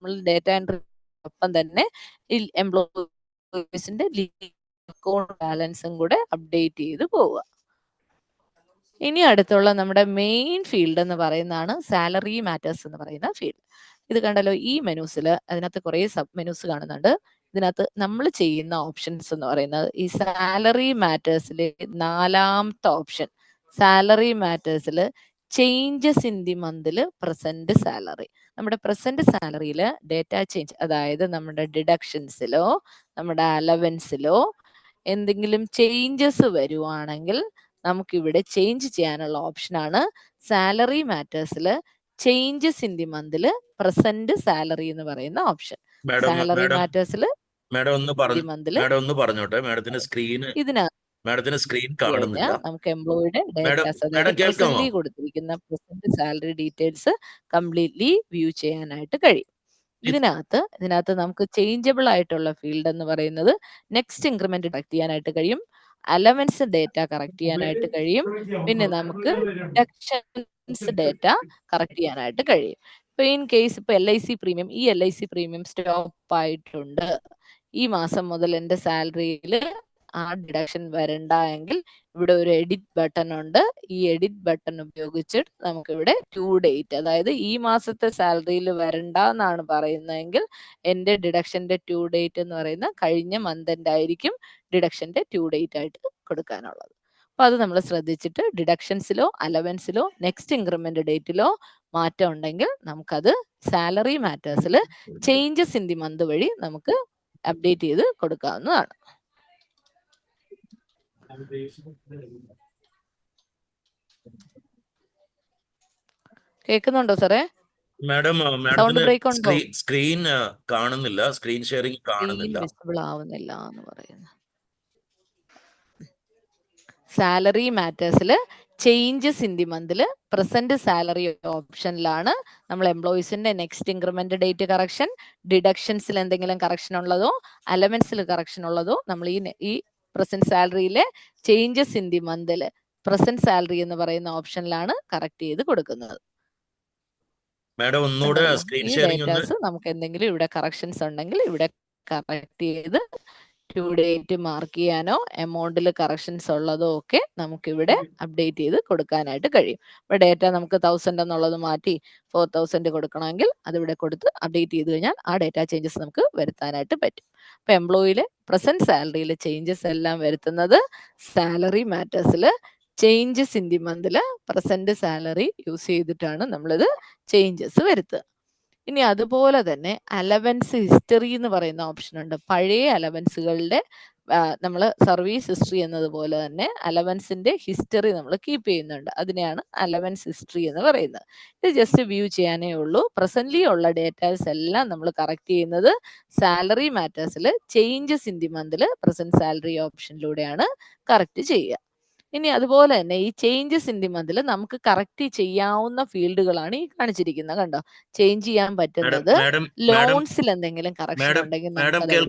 നമ്മൾ ഡേറ്റ എൻട്രി ഒപ്പം തന്നെ എംപ്ലോയീസിന്റെ ലീവ് അക്കൗണ്ട് ബാലൻസും കൂടെ അപ്ഡേറ്റ് ചെയ്ത് പോവുക. ഇനി അടുത്തുള്ള നമ്മുടെ മെയിൻ ഫീൽഡ് എന്ന് പറയുന്നതാണ് സാലറി മാറ്റേഴ്സ് എന്ന് പറയുന്ന ഫീൽഡ്. ഇത് കണ്ടല്ലോ, ഈ മെനൂസിൽ അതിനകത്ത് കുറേ സബ് മെനൂസ് കാണുന്നുണ്ട്. ഇതിനകത്ത് നമ്മൾ ചെയ്യുന്ന ഓപ്ഷൻസ് എന്ന് പറയുന്നത് ഈ സാലറി മാറ്റേഴ്സിലെ 4ാമത്തെ ഓപ്ഷൻ സാലറി മാറ്റേഴ്സിൽ ചേഞ്ചസ് ഇൻ ദി മന്തിൽ പ്രസന്റ് സാലറി. നമ്മുടെ പ്രസന്റ് സാലറിയിൽ ഡേറ്റ ചേഞ്ച്, അതായത് നമ്മുടെ ഡിഡക്ഷൻസിലോ നമ്മുടെ അലവൻസിലോ എന്തെങ്കിലും ചേഞ്ചസ് വരുവാണെങ്കിൽ നമുക്കിവിടെ ചേഞ്ച് ചെയ്യാനുള്ള ഓപ്ഷനാണ് സാലറി മാറ്റേഴ്സിൽ ചേഞ്ചസ് ഇൻ ദി മന്തിൽ പ്രസന്റ് സാലറി എന്ന് പറയുന്ന ഓപ്ഷൻ. സാലറി മാറ്റേഴ്സിൽ
ഒന്ന് പറഞ്ഞോട്ടെ. മാഡത്തിന് സ്ക്രീൻ കാണുന്നില്ല.
നമുക്ക് എംപ്ലോയിയുടെ ഡേറ്റാസ് കൊടുത്തിരിക്കുന്ന present salary details completely view ചെയ്യാനായിട്ട് കഴിയും. ഇതിനകത്ത് നമുക്ക് ചേഞ്ചബിൾ ആയിട്ടുള്ള ഫീൽഡ് എന്ന് പറയുന്നത് നെക്സ്റ്റ് ഇൻക്രിമെന്റ് കറക്റ്റ് ചെയ്യാനായിട്ട് കഴിയും, അലവൻസ് ഡേറ്റ കറക്റ്റ് ചെയ്യാനായിട്ട് കഴിയും, പിന്നെ നമുക്ക് ഡിഡക്ഷൻസ് ഡേറ്റ കറക്റ്റ് ചെയ്യാനായിട്ട് കഴിയും. ഇപ്പൊ ഇൻ കേസ് ഇപ്പൊ LIC പ്രീമിയം, ഈ LIC പ്രീമിയം സ്റ്റോപ്പ് ആയിട്ടുണ്ട്, ഈ മാസം മുതൽ എൻ്റെ സാലറിയിൽ ആ ഡിഡക്ഷൻ വരണ്ട എങ്കിൽ ഇവിടെ ഒരു എഡിറ്റ് ബട്ടൺ ഉണ്ട്. ഈ എഡിറ്റ് ബട്ടൺ ഉപയോഗിച്ചിട്ട് നമുക്കിവിടെ ടു ഡേറ്റ്, അതായത് ഈ മാസത്തെ സാലറിയിൽ വരണ്ട എന്നാണ് പറയുന്നതെങ്കിൽ എൻ്റെ ഡിഡക്ഷന്റെ ടു ഡേറ്റ് എന്ന് പറയുന്ന കഴിഞ്ഞ മന്ത് എൻ്റെ ആയിരിക്കും ഡിഡക്ഷന്റെ ടു ഡേറ്റ് ആയിട്ട് കൊടുക്കാനുള്ളത്. അപ്പൊ അത് നമ്മൾ ശ്രദ്ധിച്ചിട്ട് ഡിഡക്ഷൻസിലോ അലവൻസിലോ നെക്സ്റ്റ് ഇൻക്രിമെന്റ് ഡേറ്റിലോ മാറ്റം ഉണ്ടെങ്കിൽ നമുക്കത് സാലറി മാറ്റേഴ്സിൽ ചേഞ്ചസ് ഇൻ ദി മന്ത് വഴി നമുക്ക് അപ്ഡേറ്റ് ചെയ്ത് കൊടുക്കാവുന്നതാണ്. കേൾക്കുന്നുണ്ടോ സാറേ?
മാഡം
സൗണ്ട് ബ്രേക്ക് ഉണ്ടോ?
സ്ക്രീൻ കാണുന്നില്ല, സ്ക്രീൻ ഷെയറിംഗ് കാണുന്നില്ല.
വിസിബിൾ ആവുന്നില്ല എന്ന് പറയുന്നു. സാലറി മാറ്റേഴ്സിൽ ചേഞ്ചസ് ഇൻ ദി മന്തിൽ പ്രസന്റ് സാലറി ഓപ്ഷനിലാണ് നമ്മൾ എംപ്ലോയീസിന്റെ നെക്സ്റ്റ് ഇൻക്രിമെന്റ് ഡേറ്റ് കറക്ഷൻ, ഡിഡക്ഷൻസിൽ എന്തെങ്കിലും കറക്ഷൻ ഉള്ളതോ അലവൻസിൽ കറക്ഷൻ ഉള്ളതോ നമ്മൾ ഈ പ്രസന്റ് സാലറിയിലെ ചേഞ്ചസ് ഇൻ ദി മന്തിൽ പ്രസന്റ് സാലറി എന്ന് പറയുന്ന ഓപ്ഷനിലാണ് കറക്റ്റ് ചെയ്ത് കൊടുക്കുന്നത്.
മാഡം ഒന്നുകൂടെ സ്ക്രീൻ
ഈ
ഷെയറിംഗ്
ഡേറ്റാസ് നമുക്ക് എന്തെങ്കിലും ഇവിടെ കറക്ഷൻസ് ഉണ്ടെങ്കിൽ ഇവിടെ കറക്റ്റ് ചെയ്ത് ടു ഡേറ്റ് മാർക്ക് ചെയ്യാനോ എമൗണ്ടിൽ കറക്ഷൻസ് ഉള്ളതോ ഒക്കെ നമുക്കിവിടെ അപ്ഡേറ്റ് ചെയ്ത് കൊടുക്കാനായിട്ട് കഴിയും. ഇപ്പൊ ഡേറ്റ നമുക്ക് 1000 എന്നുള്ളത് മാറ്റി 4000 കൊടുക്കണമെങ്കിൽ അതിവിടെ കൊടുത്ത് അപ്ഡേറ്റ് ചെയ്ത് കഴിഞ്ഞാൽ ആ ഡേറ്റ ചേഞ്ചസ് നമുക്ക് വരുത്താനായിട്ട് പറ്റും. അപ്പൊ എംപ്ലോയിയിലെ പ്രസന്റ് സാലറിയിലെ ചേഞ്ചസ് എല്ലാം വരുത്തുന്നത് സാലറി മാറ്റേഴ്സിൽ ചേഞ്ചസ് ഇൻ ദി മന്തില് പ്രസന്റ് സാലറി യൂസ് ചെയ്തിട്ടാണ് നമ്മളിത് ചേഞ്ചസ് വരുത്തുക. ഇനി അതുപോലെ തന്നെ അലവൻസ് ഹിസ്റ്ററി എന്ന് പറയുന്ന ഓപ്ഷൻ ഉണ്ട്. പഴയ അലവൻസുകളുടെ നമ്മൾ സർവീസ് ഹിസ്റ്ററി എന്നതുപോലെ തന്നെ അലവൻസിന്റെ ഹിസ്റ്ററി നമ്മൾ കീപ്പ് ചെയ്യുന്നുണ്ട്. അതിനെയാണ് അലവൻസ് ഹിസ്റ്ററി എന്ന് പറയുന്നത്. ഇത് ജസ്റ്റ് വ്യൂ ചെയ്യാനേ ഉള്ളൂ. പ്രസന്റ്ലി ഉള്ള ഡേറ്റാസ് എല്ലാം നമ്മൾ കറക്റ്റ് ചെയ്യുന്നത് സാലറി മാറ്റേഴ്സിൽ ചേഞ്ചസ് ഇൻ ദി മന്തിൽ പ്രസന്റ് സാലറി ഓപ്ഷനിലൂടെയാണ് കറക്റ്റ് ചെയ്യുക. ഇനി അതുപോലെ തന്നെ ഈ ചേഞ്ചസ് ഇൻ ദി മന്തിൽ നമുക്ക് കറക്റ്റ് ചെയ്യാവുന്ന ഫീൽഡുകളാണ് ഈ കാണിച്ചിരിക്കുന്നത്. കണ്ടോ, ചേഞ്ച് ചെയ്യാൻ പറ്റുന്നത് ലോൺസിൽ എന്തെങ്കിലും കറക്ഷൻ ഉണ്ടെങ്കിൽ നമുക്ക്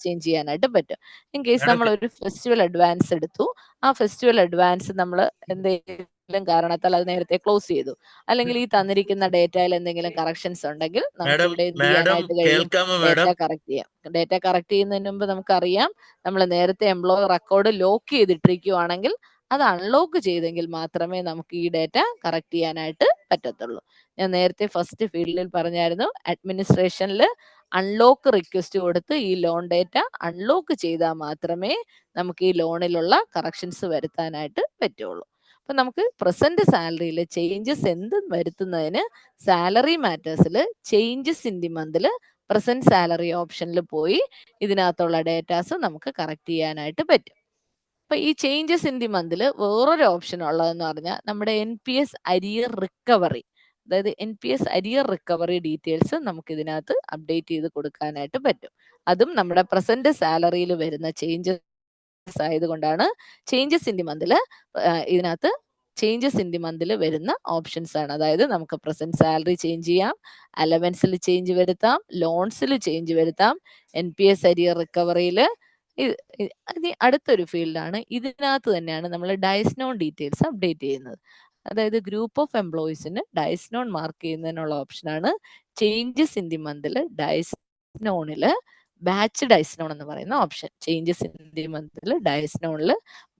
ചേഞ്ച് ചെയ്യാനായിട്ട് പറ്റും. ഇൻ കേസ് നമ്മൾ ഒരു ഫെസ്റ്റിവൽ അഡ്വാൻസ് എടുത്തു, ആ ഫെസ്റ്റിവൽ അഡ്വാൻസ് നമ്മൾ എന്തെങ്കിലും കാരണത്താൽ അത് നേരത്തെ ക്ലോസ് ചെയ്തു, അല്ലെങ്കിൽ ഈ തന്നിരിക്കുന്ന ഡേറ്റയിൽ എന്തെങ്കിലും കറക്ഷൻസ് ഉണ്ടെങ്കിൽ നമുക്ക് ഇവിടെ എന്ത് ചെയ്യാനായിട്ട് കഴിയും? ഡേറ്റ കറക്റ്റ് ചെയ്യാം. ഡേറ്റ കറക്റ്റ് ചെയ്യുന്നതിന് മുമ്പ് നമുക്കറിയാം, നമ്മൾ നേരത്തെ എംപ്ലോയർ റെക്കോർഡ് ലോക്ക് ചെയ്തിട്ടിരിക്കുവാണെങ്കിൽ അത് അൺലോക്ക് ചെയ്തെങ്കിൽ മാത്രമേ നമുക്ക് ഈ ഡേറ്റ കറക്റ്റ് ചെയ്യാനായിട്ട് പറ്റത്തുള്ളൂ. ഞാൻ നേരത്തെ ഫസ്റ്റ് ഫീൽഡിൽ പറഞ്ഞായിരുന്നു, അഡ്മിനിസ്ട്രേഷനിൽ അൺലോക്ക് റിക്വസ്റ്റ് കൊടുത്ത് ഈ ലോൺ ഡേറ്റ അൺലോക്ക് ചെയ്താൽ മാത്രമേ നമുക്ക് ഈ ലോണിലുള്ള കറക്ഷൻസ് വരുത്താനായിട്ട് പറ്റുള്ളൂ. അപ്പൊ നമുക്ക് പ്രസന്റ് സാലറിയിൽ ചേഞ്ചസ് എന്തും വരുത്തുന്നതിന് സാലറി മാറ്റേഴ്സിൽ ചേഞ്ചസ് ഇൻ ദി മന്തിൽ പ്രസന്റ് സാലറി ഓപ്ഷനിൽ പോയി ഇതിനകത്തുള്ള ഡേറ്റാസ് നമുക്ക് കറക്റ്റ് ചെയ്യാനായിട്ട് പറ്റും. അപ്പൊ ഈ ചേഞ്ചസ് ഇൻ ദി മന്തിൽ വേറൊരു ഓപ്ഷൻ ഉള്ളതെന്ന് പറഞ്ഞാൽ നമ്മുടെ NPS അരിയർ റിക്കവറി, അതായത് NPS അരിയർ റിക്കവറി ഡീറ്റെയിൽസ് നമുക്ക് ഇതിനകത്ത് അപ്ഡേറ്റ് ചെയ്ത് കൊടുക്കാനായിട്ട് പറ്റും. അതും നമ്മുടെ പ്രസന്റ് സാലറിയിൽ വരുന്ന ചേഞ്ചസ് ആയതുകൊണ്ടാണ് ചേഞ്ചസ് ഇൻ ദി മന്തിൽ ഇതിനകത്ത് ചേഞ്ചസ് ഇൻ ദി മന്തിൽ വരുന്ന ഓപ്ഷൻസ് ആണ്. അതായത് നമുക്ക് പ്രസന്റ് സാലറി ചേഞ്ച് ചെയ്യാം, അലവൻസിൽ ചേഞ്ച് വരുത്താം, ലോൺസിൽ ചേഞ്ച് വരുത്താം, NPS അരിയർ റിക്കവറിയിൽ. അടുത്തൊരു ഫീൽഡാണ്, ഇതിനകത്ത് തന്നെയാണ് നമ്മൾ ഡയസ്നോൺ ഡീറ്റെയിൽസ് അപ്ഡേറ്റ് ചെയ്യുന്നത്. അതായത് ഗ്രൂപ്പ് ഓഫ് എംപ്ലോയീസിന് ഡയസ്നോൺ മാർക്ക് ചെയ്യുന്നതിനുള്ള ഓപ്ഷനാണ് ചേഞ്ചസ് ഇൻ ദി മന്തിൽ ഡയസ്നോണിൽ ബാച്ച് ഡയസ്നോൺ എന്ന് പറയുന്ന ഓപ്ഷൻ. ചേഞ്ചസ് ഇൻ ദി മന്തിൽ ഡയസ്നോണിൽ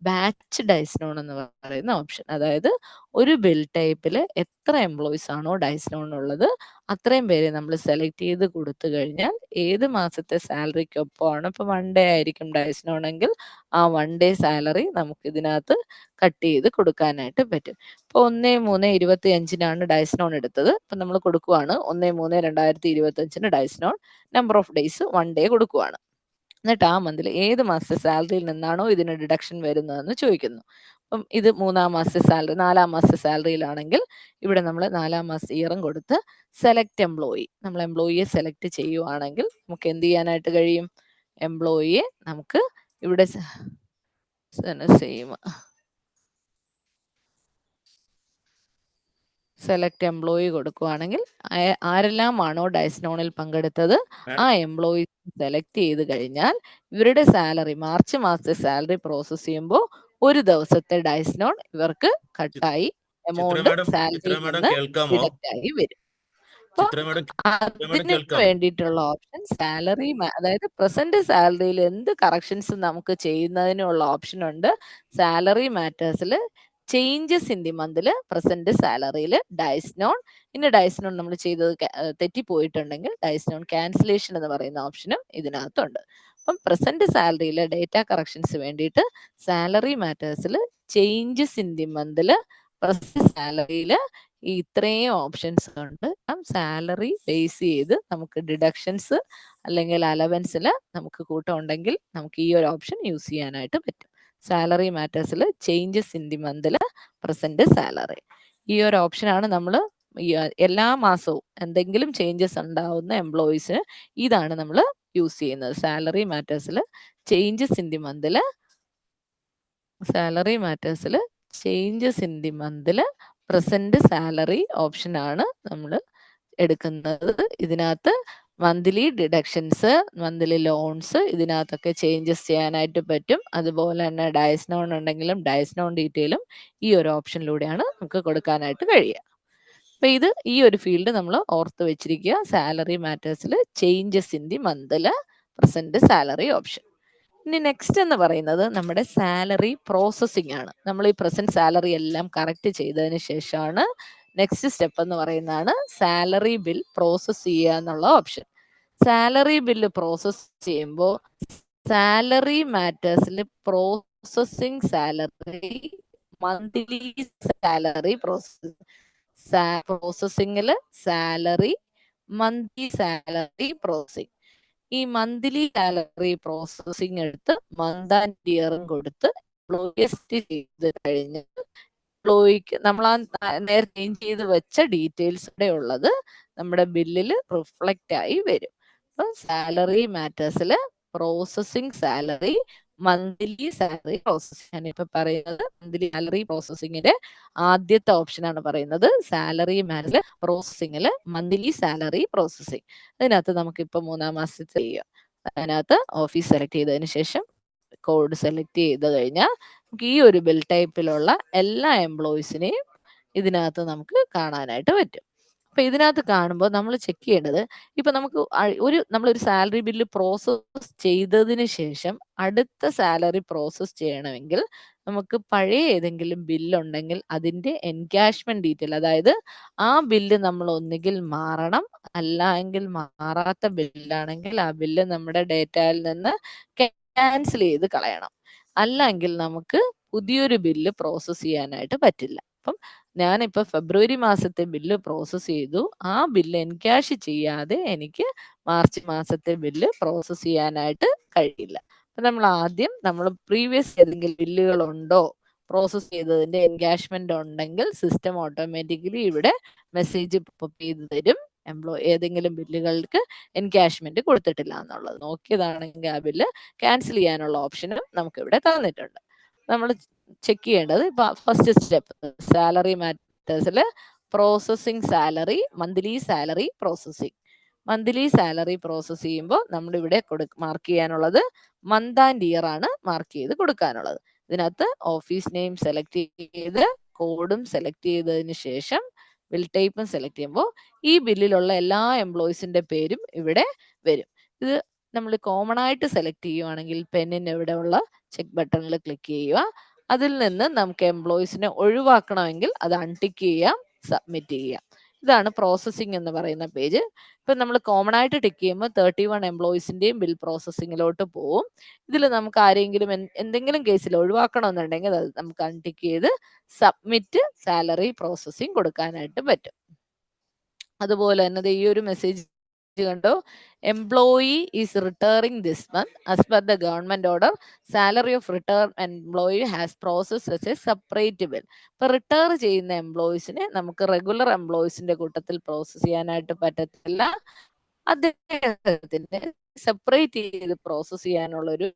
ബാച്ച് ഡയസ്നോൺ എന്ന് പറയുന്ന ഓപ്ഷൻ. അതായത് ഒരു ബിൽ ടൈപ്പിൽ എത്ര എംപ്ലോയീസ് ആണോ ഡയസ്നോൺ ഉള്ളത് അത്രയും പേരെ നമ്മൾ സെലക്ട് ചെയ്ത് കൊടുത്തു കഴിഞ്ഞാൽ ഏത് മാസത്തെ സാലറിക്കൊപ്പമാണ്, ഇപ്പൊ 1 ഡേ ആയിരിക്കും ഡയസ്നോൺ എങ്കിൽ ആ 1 ഡേ സാലറി നമുക്ക് ഇതിനകത്ത് കട്ട് ചെയ്ത് കൊടുക്കാനായിട്ട് പറ്റും. ഇപ്പൊ 1/3/25 ഡയസ്നോൺ എടുത്തത്. ഇപ്പൊ നമ്മൾ കൊടുക്കുവാണ് 1/3/2025 dies non number of days 1 day കൊടുക്കുവാണ്. എന്നിട്ട് ആ മന്തിൽ ഏത് മാസത്തെ സാലറിയിൽ നിന്നാണോ ഇതിന് ഡിഡക്ഷൻ വരുന്നതെന്ന് ചോദിക്കുന്നു. അപ്പം ഇത് 3-ാം മാസത്തെ സാലറി, 4-ാം മാസത്തെ സാലറിയിലാണെങ്കിൽ ഇവിടെ നമ്മൾ 4-ാം മാസത്തെ ഇയറും കൊടുത്ത് സെലക്ട് എംപ്ലോയി, നമ്മൾ എംപ്ലോയിയെ സെലക്ട് ചെയ്യുവാണെങ്കിൽ നമുക്ക് എന്ത് ചെയ്യാനായിട്ട് കഴിയും? എംപ്ലോയിയെ നമുക്ക് ഇവിടെ സെയിം സെലക്ട് എംപ്ലോയി കൊടുക്കുവാണെങ്കിൽ ആരെല്ലാമാണോ ഡയസ്നോണിൽ പങ്കെടുത്തത് ആ എംപ്ലോയി സെലക്ട് ചെയ്ത് കഴിഞ്ഞാൽ ഇവരുടെ സാലറി, മാർച്ച് മാസത്തെ സാലറി പ്രോസസ് ചെയ്യുമ്പോൾ ഒരു ദിവസത്തെ ഡയസ്നോൺ ഇവർക്ക് കട്ടായി എമൗണ്ട് സാലറിയിൽ നിന്ന് ഡിഡക്റ്റ് ആയി വരും.
ചിത്ര മാഡം
അതിന്
കേൾക്കാം.
വേണ്ടിയിട്ടുള്ള ഓപ്ഷൻ സാലറി, അതായത് പ്രസന്റ് സാലറിയിൽ എന്ത് കറക്ഷൻസ് നമുക്ക് ചെയ്യുന്നതിനുള്ള ഓപ്ഷൻ ഉണ്ട്. സാലറി മാറ്റേഴ്സിൽ ചേഞ്ചസ് ഇൻ ദി മന്തിൽ പ്രസന്റ് സാലറിയിൽ ഡൈസ് നോൺ, ഇനി ഡൈസ് നോൺ നമ്മൾ ചെയ്തത് തെറ്റിപ്പോയിട്ടുണ്ടെങ്കിൽ ഡൈസ് നോൺ ക്യാൻസലേഷൻ എന്ന് പറയുന്ന ഓപ്ഷനും ഇതിനകത്തുണ്ട്. അപ്പം പ്രസന്റ് സാലറിയിലെ ഡേറ്റ കറക്ഷൻസ് വേണ്ടിയിട്ട് സാലറി മാറ്റേഴ്സിൽ ചേഞ്ചസ് ഇൻ ദി മന്തിൽ പ്രസന്റ് സാലറിയിൽ ഇത്രയും ഓപ്ഷൻസ് ഉണ്ട്. സാലറി ബേസ് ചെയ്ത് നമുക്ക് ഡിഡക്ഷൻസ് അല്ലെങ്കിൽ അലവൻസിൽ നമുക്ക് കൂട്ടമുണ്ടെങ്കിൽ നമുക്ക് ഈ ഒരു ഓപ്ഷൻ യൂസ് ചെയ്യാനായിട്ട് പറ്റും. സാലറി മാറ്റേഴ്സിൽ ചേഞ്ചസ് ഇൻ ദി മന്തിൽ പ്രസന്റ് സാലറി, ഈ ഒരു ഓപ്ഷനാണ് നമ്മൾ എല്ലാ മാസവും എന്തെങ്കിലും ചേഞ്ചസ് ഉണ്ടാവുന്ന എംപ്ലോയീസിന് ഇതാണ് നമ്മൾ യൂസ് ചെയ്യുന്നത്. സാലറി മാറ്റേഴ്സിൽ ചേഞ്ചസ് ഇൻ ദി മന്തിൽ, സാലറി മാറ്റേഴ്സിൽ ചേഞ്ചസ് ഇൻ ദി മന്തിൽ പ്രസന്റ് സാലറി ഓപ്ഷനാണ് നമ്മൾ എടുക്കുന്നത്. ഇതിനകത്ത് മന്ത്ലി ഡിഡക്ഷൻസ്, മന്ത്ലി ലോൺസ്, ഇതിനകത്തൊക്കെ ചേഞ്ചസ് ചെയ്യാനായിട്ട് പറ്റും. അതുപോലെ തന്നെ ഡയസ് നോൺ ഉണ്ടെങ്കിലും ഡയസ് നോൺ ഡീറ്റെയിലും ഈ ഒരു ഓപ്ഷനിലൂടെയാണ് നമുക്ക് കൊടുക്കാനായിട്ട് കഴിയുക. അപ്പൊ ഇത് ഈ ഒരു ഫീൽഡ് നമ്മൾ ഓർത്ത് വെച്ചിരിക്കുക. സാലറി മാറ്റേഴ്സിൽ ചേഞ്ചസ് ഇൻ ദി മന്തിൽ പ്രസന്റ് സാലറി ഓപ്ഷൻ. ഇനി നെക്സ്റ്റ് എന്ന് പറയുന്നത് നമ്മുടെ സാലറി പ്രോസസ്സിംഗ് ആണ്. നമ്മൾ ഈ പ്രസന്റ് സാലറി എല്ലാം കറക്റ്റ് ചെയ്തതിന് ശേഷമാണ് നെക്സ്റ്റ് സ്റ്റെപ്പ് എന്ന് പറയുന്നതാണ് സാലറി ബിൽ പ്രോസസ് ചെയ്യുക എന്നുള്ള ഓപ്ഷൻ. സാലറി ബില്ല് പ്രോസസ് ചെയ്യുമ്പോൾ സാലറി മാറ്റേഴ്സിൽ പ്രോസസ്സിംഗ് സാലറി, മന്ത്ലി സാലറി പ്രോസസ്സിംഗിൽ സാലറി, മന്ത്ലി സാലറി പ്രോസസ്സിംഗ്, ഈ മന്ത്ലി സാലറി പ്രോസസ്സിംഗ് എടുത്ത് മന്ത് ആൻഡ് ഇയറും കൊടുത്ത് എംപ്ലോയി ചെയ്ത് കഴിഞ്ഞ് എംപ്ലോയിക്ക് നമ്മൾ ആ നേരത്തെ ചേഞ്ച് ചെയ്ത് വെച്ച ഡീറ്റെയിൽസ് കൂടെ ഉള്ളത് നമ്മുടെ ബില്ലിൽ റിഫ്ലക്റ്റ് ആയി വരും. അപ്പൊ സാലറി മാറ്റേഴ്സിൽ processing salary, monthly salary processing. ഞാനിപ്പോ പറയുന്നത് മന്ത്ലി സാലറി പ്രോസസ്സിംഗിന്റെ ആദ്യത്തെ ഓപ്ഷനാണ് പറയുന്നത്. സാലറി മാറ്റേഴ്സിൽ പ്രോസസ്സിംഗിൽ മന്ത്ലി സാലറി പ്രോസസ്സിംഗ്. അതിനകത്ത് നമുക്കിപ്പോ 3-ാം മാസത്തെ ചെയ്യാം. അതിനകത്ത് ഓഫീസ് സെലക്ട് ചെയ്തതിന് ശേഷം കോഡ് സെലക്ട് ചെയ്ത് കഴിഞ്ഞാൽ നമുക്ക് ഈ ഒരു ബിൽ ടൈപ്പിലുള്ള എല്ലാ എംപ്ലോയീസിനെയും ഇതിനകത്ത് നമുക്ക് കാണാനായിട്ട് പറ്റും. അപ്പൊ ഇതിനകത്ത് കാണുമ്പോൾ നമ്മൾ ചെക്ക് ചെയ്യേണ്ടത്, ഇപ്പൊ നമുക്ക് നമ്മളൊരു സാലറി ബില്ല് പ്രോസസ് ചെയ്തതിന് ശേഷം അടുത്ത സാലറി പ്രോസസ് ചെയ്യണമെങ്കിൽ നമുക്ക് പഴയ ഏതെങ്കിലും ബില്ലുണ്ടെങ്കിൽ അതിന്റെ എൻകാഷ്മെന്റ് ഡീറ്റെയിൽ, അതായത് ആ ബില്ല് നമ്മൾ ഒന്നുകിൽ മാറണം, അല്ല എങ്കിൽ മാറാത്ത ബില്ലാണെങ്കിൽ ആ ബില്ല് നമ്മുടെ ഡേറ്റയിൽ നിന്ന് ക്യാൻസൽ ചെയ്ത് കളയണം. അല്ലെങ്കിൽ നമുക്ക് പുതിയൊരു ബില്ല് പ്രോസസ് ചെയ്യാനായിട്ട് പറ്റില്ല. അപ്പം ഞാനിപ്പോൾ ഫെബ്രുവരി മാസത്തെ ബില്ല് പ്രോസസ് ചെയ്തു, ആ ബില്ല് എൻകാഷ് ചെയ്യാതെ എനിക്ക് മാർച്ച് മാസത്തെ ബില്ല് പ്രോസസ് ചെയ്യാനായിട്ട് കഴിയില്ല. അപ്പൊ നമ്മൾ പ്രീവിയസ് ഏതെങ്കിലും ബില്ലുകൾ ഉണ്ടോ പ്രോസസ് ചെയ്തതിന്റെ എൻകാഷ്മെന്റ് ഉണ്ടെങ്കിൽ സിസ്റ്റം ഓട്ടോമാറ്റിക്കലി ഇവിടെ മെസ്സേജ് പോപ്പ് ചെയ്ത് തരും, ഏതെങ്കിലും ബില്ലുകൾക്ക് എൻകാഷ്മെന്റ് കൊടുത്തിട്ടില്ല എന്നുള്ളത്. നോക്കിയതാണെങ്കിൽ ആ ബില്ല് ക്യാൻസൽ ചെയ്യാനുള്ള ഓപ്ഷനും നമുക്ക് ഇവിടെ തന്നിട്ടുണ്ട്. നമ്മൾ ചെക്ക് ചെയ്യേണ്ടത് ഇപ്പൊ ഫസ്റ്റ് സ്റ്റെപ്പ് സാലറി മാറ്റേഴ്സിൽ processing salary, monthly salary processing. Monthly salary process ചെയ്യുമ്പോൾ നമ്മളിവിടെ മാർക്ക് ചെയ്യാനുള്ളത് മന്ത് ആൻഡ് ഇയർ ആണ് മാർക്ക് ചെയ്ത് കൊടുക്കാനുള്ളത്. ഇതിനകത്ത് ഓഫീസ് നെയിം സെലക്ട് ചെയ്ത് കോഡും സെലക്ട് ചെയ്തതിന് ശേഷം ബിൽ ടൈപ്പും സെലക്ട് ചെയ്യുമ്പോൾ ഈ ബില്ലിലുള്ള എല്ലാ എംപ്ലോയീസിന്റെ പേരും ഇവിടെ വരും. ഇത് നമ്മൾ കോമൺ ആയിട്ട് സെലക്ട് ചെയ്യുവാണെങ്കിൽ പെന്നിന് ഇവിടെ ഉള്ള ചെക്ക് ബട്ടണിൽ ക്ലിക്ക് ചെയ്യുക. അതിൽ നിന്ന് നമുക്ക് എംപ്ലോയീസിനെ ഒഴിവാക്കണമെങ്കിൽ അത് അൺടിക്ക് ചെയ്യാം, സബ്മിറ്റ് ചെയ്യാം. ഇതാണ് പ്രോസസ്സിംഗ് എന്ന് പറയുന്ന പേജ്. ഇപ്പൊ നമ്മൾ കോമൺ ആയിട്ട് ടിക്ക് ചെയ്യുമ്പോൾ 31 എംപ്ലോയീസിന്റെയും ബിൽ പ്രോസസ്സിങ്ങിലോട്ട് പോവും. ഇതിൽ നമുക്ക് ആരെങ്കിലും എന്തെങ്കിലും കേസിൽ ഒഴിവാക്കണമെന്നുണ്ടെങ്കിൽ അത് നമുക്ക് അൺടിക്ക് ചെയ്ത് സബ്മിറ്റ് സാലറി പ്രോസസ്സിംഗ് കൊടുക്കാനായിട്ട് പറ്റും. അതുപോലെ തന്നെ ഈ ഒരു മെസ്സേജ് കണ്ടോ, employee is retiring this month as per the government order, salary of retire employee has processed as A separate bill. ഇപ്പൊ റിട്ടയർ ചെയ്യുന്ന എംപ്ലോയീസിനെ നമുക്ക് റെഗുലർ എംപ്ലോയീസിന്റെ കൂട്ടത്തിൽ പ്രോസസ് ചെയ്യാനായിട്ട് പറ്റത്തില്ല. അദ്ദേഹത്തിന് സെപ്പറേറ്റ് ചെയ്ത് പ്രോസസ് ചെയ്യാനുള്ള ഒരു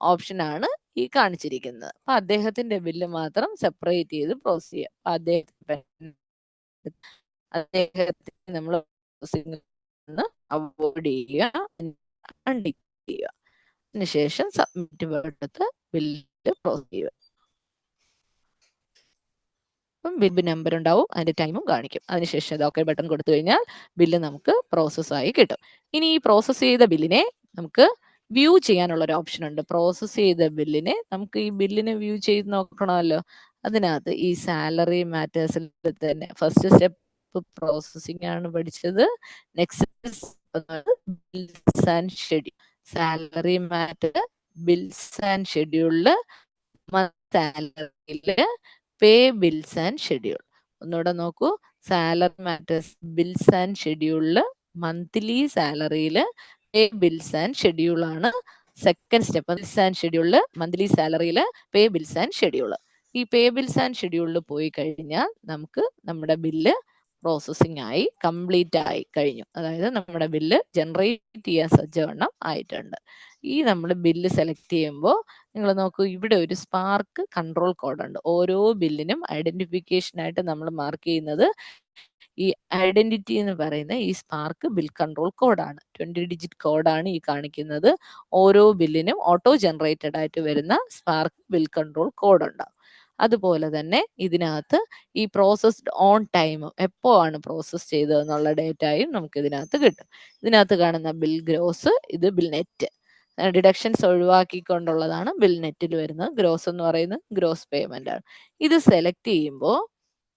ഓപ്ഷനാണ് ഈ കാണിച്ചിരിക്കുന്നത്. അപ്പൊ അദ്ദേഹത്തിന്റെ ബില്ല് മാത്രം സെപ്പറേറ്റ് ചെയ്ത് പ്രോസസ് ചെയ്യാം. അപ്പൊ അദ്ദേഹത്തിന് നമ്മൾ അവോയ്ഡ് ചെയ്യുക, അൺടിക്ക് ചെയ്യുക. അതിനുശേഷം സബ്മിറ്റ് എടുത്ത് ബില്ല് പ്രോസസ് ചെയ്യുക. അപ്പം ബിൽ നമ്പർ ഉണ്ടാവും, അതിന്റെ ടൈമും കാണിക്കും. അതിനുശേഷം ഇത് ഓക്കെ ബട്ടൺ കൊടുത്തു കഴിഞ്ഞാൽ ബില്ല് നമുക്ക് പ്രോസസ്സായി കിട്ടും. ഇനി ഈ പ്രോസസ്സ് ചെയ്ത ബില്ലിനെ നമുക്ക് വ്യൂ ചെയ്യാനുള്ള ഒരു ഓപ്ഷൻ ഉണ്ട്. പ്രോസസ്സ് ചെയ്ത ബില്ലിനെ നമുക്ക് ഈ ബില്ലിനെ വ്യൂ ചെയ്ത് നോക്കണമല്ലോ. അതിനകത്ത് ഈ സാലറി മാറ്റേഴ്സിൽ തന്നെ ഫസ്റ്റ് സ്റ്റെപ്പ് പ്രോസസ്സിംഗ് ആണ് പഠിച്ചത്. Next bills and schedule. Salary matter, bills and ഷെഡ്യൂളില് സാലറിയില് പേ ബിൽസ് ആൻഡ് ഷെഡ്യൂൾ. ഒന്നുകൂടെ നോക്കൂ. സാലറി മാറ്റേഴ്സ്, ബിൽസ് ആൻഡ് ഷെഡ്യൂളില് മന്ത്ലി സാലറിയില് പേ ബിൽസ് ആൻഡ് ഷെഡ്യൂൾ ആണ് സെക്കൻഡ് സ്റ്റെപ്പ്. ബിൽസ് ആൻഡ് ഷെഡ്യൂളില് മന്ത്ലി സാലറിയില് പേ ബിൽസ് ആൻഡ് ഷെഡ്യൂൾ. ഈ പേ ബിൽസ് ആൻഡ് ഷെഡ്യൂളിൽ പോയി കഴിഞ്ഞാൽ നമുക്ക് നമ്മുടെ ബില്ല് പ്രോസസ്സിംഗ് ആയി കംപ്ലീറ്റ് ആയി കഴിഞ്ഞു. അതായത് നമ്മുടെ ബില്ല് ജനറേറ്റ് ചെയ്യാൻ സജ്ജവണ്ണം ആയിട്ടുണ്ട്. ഈ നമ്മൾ ബില്ല് സെലക്ട് ചെയ്യുമ്പോൾ നിങ്ങൾ നോക്കൂ, ഇവിടെ ഒരു സ്പാർക്ക് കൺട്രോൾ കോഡ് ഉണ്ട്. ഓരോ ബില്ലിനും ഐഡന്റിഫിക്കേഷൻ ആയിട്ട് നമ്മൾ മാർക്ക് ചെയ്യുന്നത് ഈ ഐഡന്റിറ്റി എന്ന് പറയുന്ന ഈ സ്പാർക്ക് ബിൽ കൺട്രോൾ കോഡാണ്. 20 ഡിജിറ്റ് കോഡാണ് ഈ കാണിക്കുന്നത്. ഓരോ ബില്ലിനും ഓട്ടോ ജനറേറ്റഡ് ആയിട്ട് വരുന്ന സ്പാർക്ക് ബിൽ കൺട്രോൾ കോഡ് ഉണ്ടാവും. അതുപോലെ തന്നെ ഇതിനകത്ത് ഈ പ്രോസസ്ഡ് ഓൺ ടൈം, എപ്പോ ആണ് പ്രോസസ് ചെയ്തതെന്നുള്ള ഡേറ്റയും നമുക്ക് ഇതിനകത്ത് കിട്ടും. ഇതിനകത്ത് കാണുന്ന ബിൽ ഗ്രോസ്, ഇത് ബിൽ നെറ്റ്. ഡിഡക്ഷൻസ് ഒഴിവാക്കിക്കൊണ്ടുള്ളതാണ് ബിൽ നെറ്റിൽ വരുന്നത്. ഗ്രോസ് എന്ന് പറയുന്നത് ഗ്രോസ് പേയ്മെന്റ് ആണ്. ഇത് സെലക്ട് ചെയ്യുമ്പോൾ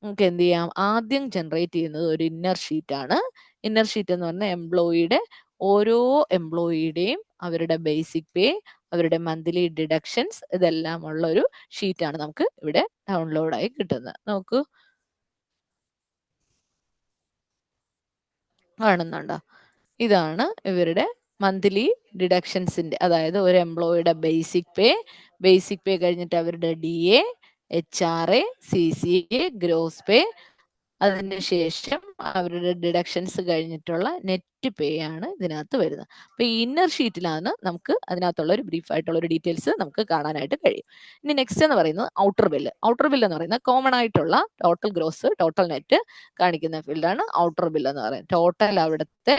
നമുക്ക് എന്ത് ചെയ്യാം, ആദ്യം ജനറേറ്റ് ചെയ്യുന്നത് ഒരു ഇന്നർ ഷീറ്റ് ആണ്. ഇന്നർ ഷീറ്റ് എന്ന് പറഞ്ഞാൽ എംപ്ലോയിയുടെ ഓരോ എംപ്ലോയിയുടെയും അവരുടെ ബേസിക് പേ, അവരുടെ മന്ത്ലി ഡിഡക്ഷൻസ്, ഇതെല്ലാം ഉള്ള ഒരു ഷീറ്റാണ് നമുക്ക് ഇവിടെ ഡൗൺലോഡ് ആയി കിട്ടുന്നത്. നോക്കൂ, കാണുന്നുണ്ടോ? ഇതാണ് ഇവരുടെ മന്ത്ലി ഡിഡക്ഷൻസിന്റെ, അതായത് ഒരു എംപ്ലോയിയുടെ ബേസിക് പേ കഴിഞ്ഞിട്ട് അവരുടെ DA, HRA, CCA, ഗ്രോസ് പേ, അതിനുശേഷം അവരുടെ ഡിഡക്ഷൻസ് കഴിഞ്ഞിട്ടുള്ള നെറ്റ് പേ ആണ് ഇതിനകത്ത് വരുന്നത്. അപ്പൊ ഈ ഇന്നർ ഷീറ്റിലാണ് നമുക്ക് അതിനകത്തുള്ള ഒരു ബ്രീഫ് ആയിട്ടുള്ള ഒരു ഡീറ്റെയിൽസ് നമുക്ക് കാണാനായിട്ട് കഴിയും. ഇനി നെക്സ്റ്റ് എന്ന് പറയുന്നത് ഔട്ടർ ബില്ല്. ഔട്ടർ ബില്ല് എന്ന് പറയുന്നത് കോമൺ ആയിട്ടുള്ള ടോട്ടൽ ഗ്രോസ്, ടോട്ടൽ നെറ്റ് കാണിക്കുന്ന ഫീൽഡാണ് ഔട്ടർ ബില്ല് എന്ന് പറയുന്നത്. ടോട്ടൽ അവിടുത്തെ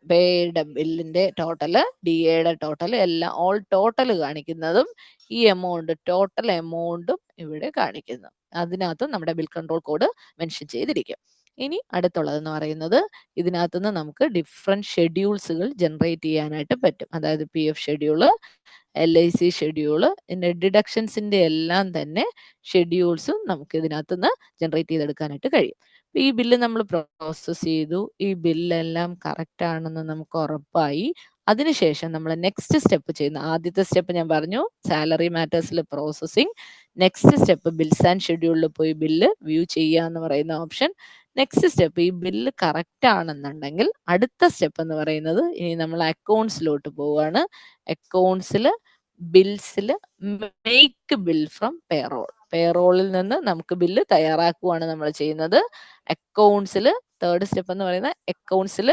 പേയുടെ ബില്ലിന്റെ ടോട്ടല്, DAയുടെ ടോട്ടൽ, എല്ലാം ഓൾ ടോട്ടൽ കാണിക്കുന്നതും ഈ എമൗണ്ട്, ടോട്ടൽ എമൗണ്ടും ഇവിടെ കാണിക്കുന്നു. അതിനകത്ത് നമ്മുടെ ബിൽ കൺട്രോൾ കോഡ് മെൻഷൻ ചെയ്തിരിക്കും. ഇനി അടുത്തുള്ളതെന്ന് പറയുന്നത് ഇതിനകത്ത് നിന്ന് നമുക്ക് ഡിഫറെന്റ് ഷെഡ്യൂൾസുകൾ ജനറേറ്റ് ചെയ്യാനായിട്ട് പറ്റും. അതായത് PF ഷെഡ്യൂള്, LIC ഷെഡ്യൂള്, പിന്നെ ഡിഡക്ഷൻസിന്റെ എല്ലാം തന്നെ ഷെഡ്യൂൾസും നമുക്ക് ഇതിനകത്ത് നിന്ന് ജനറേറ്റ് ചെയ്തെടുക്കാനായിട്ട് കഴിയും. ഈ ബില്ല് നമ്മൾ പ്രോസസ് ചെയ്തു, ഈ ബില്ലെല്ലാം കറക്റ്റ് ആണെന്ന് നമുക്ക് ഉറപ്പായി. അതിനുശേഷം നമ്മൾ നെക്സ്റ്റ് സ്റ്റെപ്പ് ചെയ്യുന്ന, ആദ്യത്തെ സ്റ്റെപ്പ് ഞാൻ പറഞ്ഞു സാലറി മാറ്റേഴ്സിൽ processing. Next step bills and ഷെഡ്യൂളിൽ പോയി ബില്ല് വ്യൂ ചെയ്യുക എന്ന് പറയുന്ന ഓപ്ഷൻ. നെക്സ്റ്റ് സ്റ്റെപ്പ് ഈ ബില്ല് കറക്റ്റ് ആണെന്നുണ്ടെങ്കിൽ അടുത്ത സ്റ്റെപ്പ് എന്ന് പറയുന്നത് ഇനി നമ്മൾ അക്കൗണ്ട്സിലോട്ട് പോവുകയാണ്. അക്കൗണ്ട്സിൽ ബിൽസിൽ മേക്ക് ബിൽ ഫ്രം പേറോൾ. പേറോളിൽ നിന്ന് നമുക്ക് ബില്ല് തയ്യാറാക്കുകയാണ് നമ്മൾ ചെയ്യുന്നത്. അക്കൗണ്ട്സിൽ തേർഡ് സ്റ്റെപ്പ് എന്ന് പറയുന്നത് അക്കൗണ്ട്സിൽ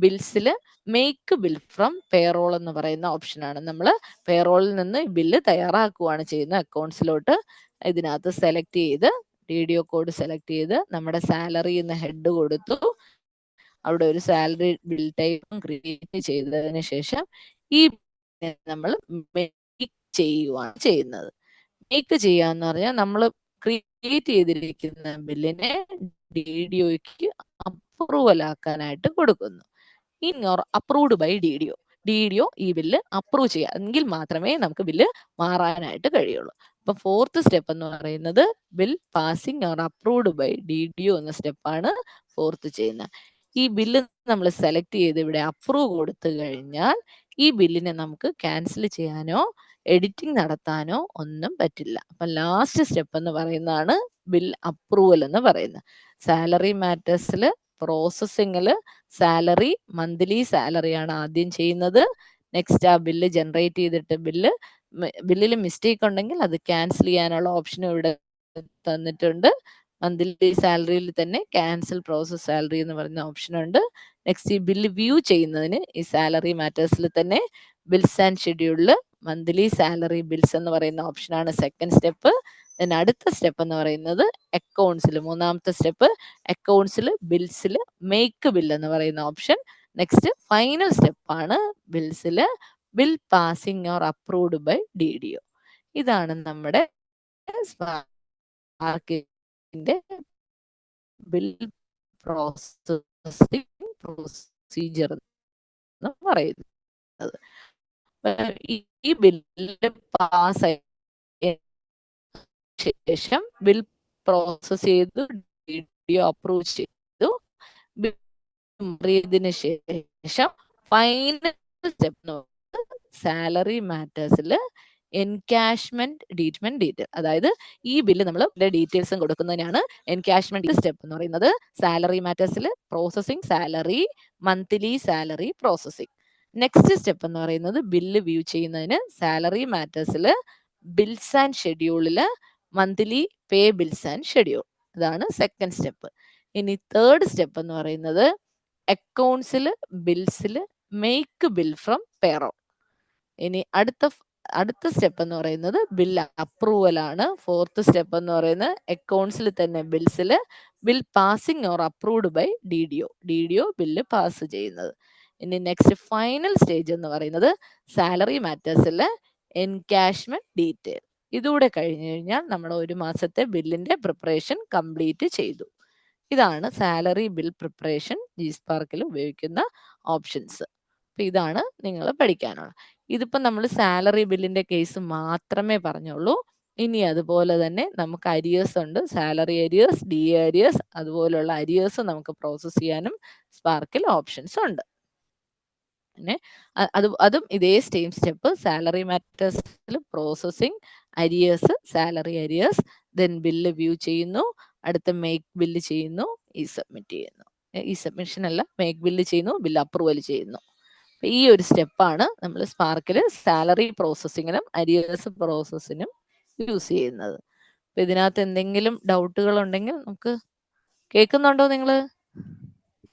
ബിൽസിൽ മേക്ക് ബിൽ ഫ്രം പേറോൾ എന്ന് പറയുന്ന ഓപ്ഷനാണ്. നമ്മൾ പേറോളിൽ നിന്ന് ബില്ല് തയ്യാറാക്കുകയാണ് ചെയ്യുന്നത് അക്കൗണ്ട്സിലോട്ട്. ഇതിനകത്ത് സെലക്ട് ചെയ്ത് DDO കോഡ് സെലക്ട് ചെയ്ത് നമ്മുടെ സാലറി എന്ന് ഹെഡ് കൊടുത്തു. അവിടെ ഒരു സാലറി ബിൽ ടൈപ്പും ക്രിയേറ്റ് ചെയ്തതിന് ശേഷം ഈ നമ്മൾ മേക്ക് ചെയ്യുകയാണ് ചെയ്യുന്നത്. മേക്ക് ചെയ്യാന്ന് പറഞ്ഞാൽ നമ്മൾ ക്രിയേറ്റ് ചെയ്തിരിക്കുന്ന ബില്ലിനെ DDOയ്ക്ക് അപ്രൂവൽ ആക്കാനായിട്ട് കൊടുക്കുന്നു. In or approved by DDO ഈ ബില്ല് അപ്രൂവ് ചെയ്യുക എങ്കിൽ മാത്രമേ നമുക്ക് ബില്ല് മാറാനായിട്ട് കഴിയുള്ളൂ. അപ്പൊ ഫോർത്ത് സ്റ്റെപ്പ് എന്ന് പറയുന്നത് bill passing or approved by DDO എന്ന സ്റ്റെപ്പാണ് ഫോർത്ത് ചെയ്യുന്നത്. ഈ ബില്ല് നമ്മൾ സെലക്ട് ചെയ്ത് ഇവിടെ അപ്രൂവ് കൊടുത്തു കഴിഞ്ഞാൽ ഈ ബില്ലിനെ നമുക്ക് ക്യാൻസൽ ചെയ്യാനോ എഡിറ്റിംഗ് നടത്താനോ ഒന്നും പറ്റില്ല. അപ്പൊ ലാസ്റ്റ് സ്റ്റെപ്പ് എന്ന് പറയുന്നതാണ് ബിൽ അപ്രൂവൽ എന്ന് പറയുന്നത്. സാലറി മാറ്റേഴ്സിൽ പ്രോസസ്സിങ്ങിൽ സാലറി, മന്ത്ലി സാലറിയാണ് ആദ്യം ചെയ്യുന്നത്. നെക്സ്റ്റ് ആ ബില്ല് ജനറേറ്റ് ചെയ്തിട്ട് ബില്ലിൽ മിസ്റ്റേക്ക് ഉണ്ടെങ്കിൽ അത് ക്യാൻസൽ ചെയ്യാനുള്ള ഓപ്ഷൻ ഇവിടെ തന്നിട്ടുണ്ട്. മന്ത്ലി സാലറിയിൽ തന്നെ ക്യാൻസൽ പ്രോസസ് സാലറി എന്ന് പറയുന്ന ഓപ്ഷൻ ഉണ്ട്. നെക്സ്റ്റ് ഈ ബില്ല് വ്യൂ ചെയ്യുന്നതിന് ഈ സാലറി മാറ്റേഴ്സിൽ തന്നെ ബിൽസ് ആൻഡ് ഷെഡ്യൂളിൽ മന്ത്ലി സാലറി ബിൽസ് എന്ന് പറയുന്ന ഓപ്ഷനാണ് സെക്കൻഡ് സ്റ്റെപ്പ്. അടുത്ത സ്റ്റെപ്പ് എന്ന് പറയുന്നത് അക്കൗണ്ട്സിൽ, മൂന്നാമത്തെ സ്റ്റെപ്പ് അക്കൗണ്ട്സിൽ ബിൽസിൽ മേക്ക് ബിൽ എന്ന് പറയുന്ന ഓപ്ഷൻ. നെക്സ്റ്റ് ഫൈനൽ സ്റ്റെപ്പാണ് ബിൽസിൽ bill passing or approved by DDO. ഇതാണ് നമ്മുടെ സ്പാർക്ക് ഇതിന്റെ ബിൽ പ്രോസസിംഗ് പ്രൊസീജിയർ എന്ന് പറയുന്നത്. ഈ ബില്ല് പാസ്സായ ശേഷം ബിൽ പ്രോസസ് ചെയ്തു, DDO അപ്രൂവ് ചെയ്തു, മാറിയതിന് ശേഷം final step salary മാറ്റേഴ്സിൽ encashment detail, അതായത് ഈ ബില്ല് നമ്മൾ ഡീറ്റെയിൽസും കൊടുക്കുന്നതിനാണ് എൻകാഷ്മെന്റ് സ്റ്റെപ്പ് എന്ന് പറയുന്നത്. സാലറി മാറ്റേഴ്സിൽ processing salary, monthly salary processing. Next step എന്ന് പറയുന്നത് ബില്ല് വ്യൂ ചെയ്യുന്നതിന് സാലറി മാറ്റേഴ്സിൽ ബിൽസ് ആൻഡ് ഷെഡ്യൂളില് monthly pay bills and schedule, ഇതാണ് സെക്കൻഡ് സ്റ്റെപ്പ്. ഇനി തേർഡ് സ്റ്റെപ്പ് എന്ന് പറയുന്നത് അക്കൗണ്ട്സിൽ ബിൽസിൽ മേക്ക് ബിൽ ഫ്രം പേറോൾ. ഇനി അടുത്ത സ്റ്റെപ്പ് എന്ന് പറയുന്നത് ബിൽ അപ്രൂവൽ ആണ്. ഫോർത്ത് സ്റ്റെപ്പ് എന്ന് പറയുന്നത് അക്കൗണ്ട്സിൽ തന്നെ ബിൽസിൽ bill passing or approved by DDO bill pass ചെയ്യുന്നത്. ഇനി നെക്സ്റ്റ് ഫൈനൽ സ്റ്റേജ് എന്ന് പറയുന്നത് സാലറി മാറ്റേഴ്സിൽ എൻകാഷ്മെന്റ് ഡീറ്റെയിൽ. ഇതുകൂടെ കഴിഞ്ഞു കഴിഞ്ഞാൽ നമ്മുടെ 1 മാസത്തെ ബില്ലിന്റെ പ്രിപ്പറേഷൻ കംപ്ലീറ്റ് ചെയ്തു. ഇതാണ് സാലറി ബിൽ പ്രിപ്പറേഷൻ GSparkൽ ഉപയോഗിക്കുന്ന ഓപ്ഷൻസ്. അപ്പൊ ഇതാണ് നിങ്ങൾ പഠിക്കാനുള്ളത്. ഇതിപ്പോ നമ്മൾ സാലറി ബില്ലിന്റെ കേസ് മാത്രമേ പറഞ്ഞുള്ളൂ. ഇനി അതുപോലെ തന്നെ നമുക്ക് അരിയേഴ്സ് ഉണ്ട്, സാലറി അരിയേഴ്സ്, DA അരിയേഴ്സ്, അതുപോലുള്ള അരിയേഴ്സ് നമുക്ക് പ്രോസസ് ചെയ്യാനും സ്പാർക്കിൽ ഓപ്ഷൻസ് ഉണ്ട്. പിന്നെ അതും ഇതേ സെയിം സ്റ്റെപ്പ്, സാലറി മാറ്റേഴ്സിൽ processing, arrears, salary arrears, then bill view ചെയ്യുന്നു, അടുത്ത മേക്ക് ബില്ല് ചെയ്യുന്നു, ഈ സബ്മിറ്റ് ചെയ്യുന്നു. ഈ സബ്മിഷൻ അല്ല, മേക്ക് ബില്ല് ചെയ്യുന്നു, ബില്ല് അപ്രൂവൽ ചെയ്യുന്നു. ഈ ഒരു സ്റ്റെപ്പാണ് നമ്മൾ സ്പാർക്കിൽ സാലറി പ്രോസസ്സിങ്ങിനും അരിയേഴ്സ് പ്രോസസ്സിനും യൂസ് ചെയ്യുന്നത്. അപ്പൊ ഇതിനകത്ത് എന്തെങ്കിലും ഡൗട്ടുകൾ ഉണ്ടെങ്കിൽ നമുക്ക്, കേൾക്കുന്നുണ്ടോ നിങ്ങള്?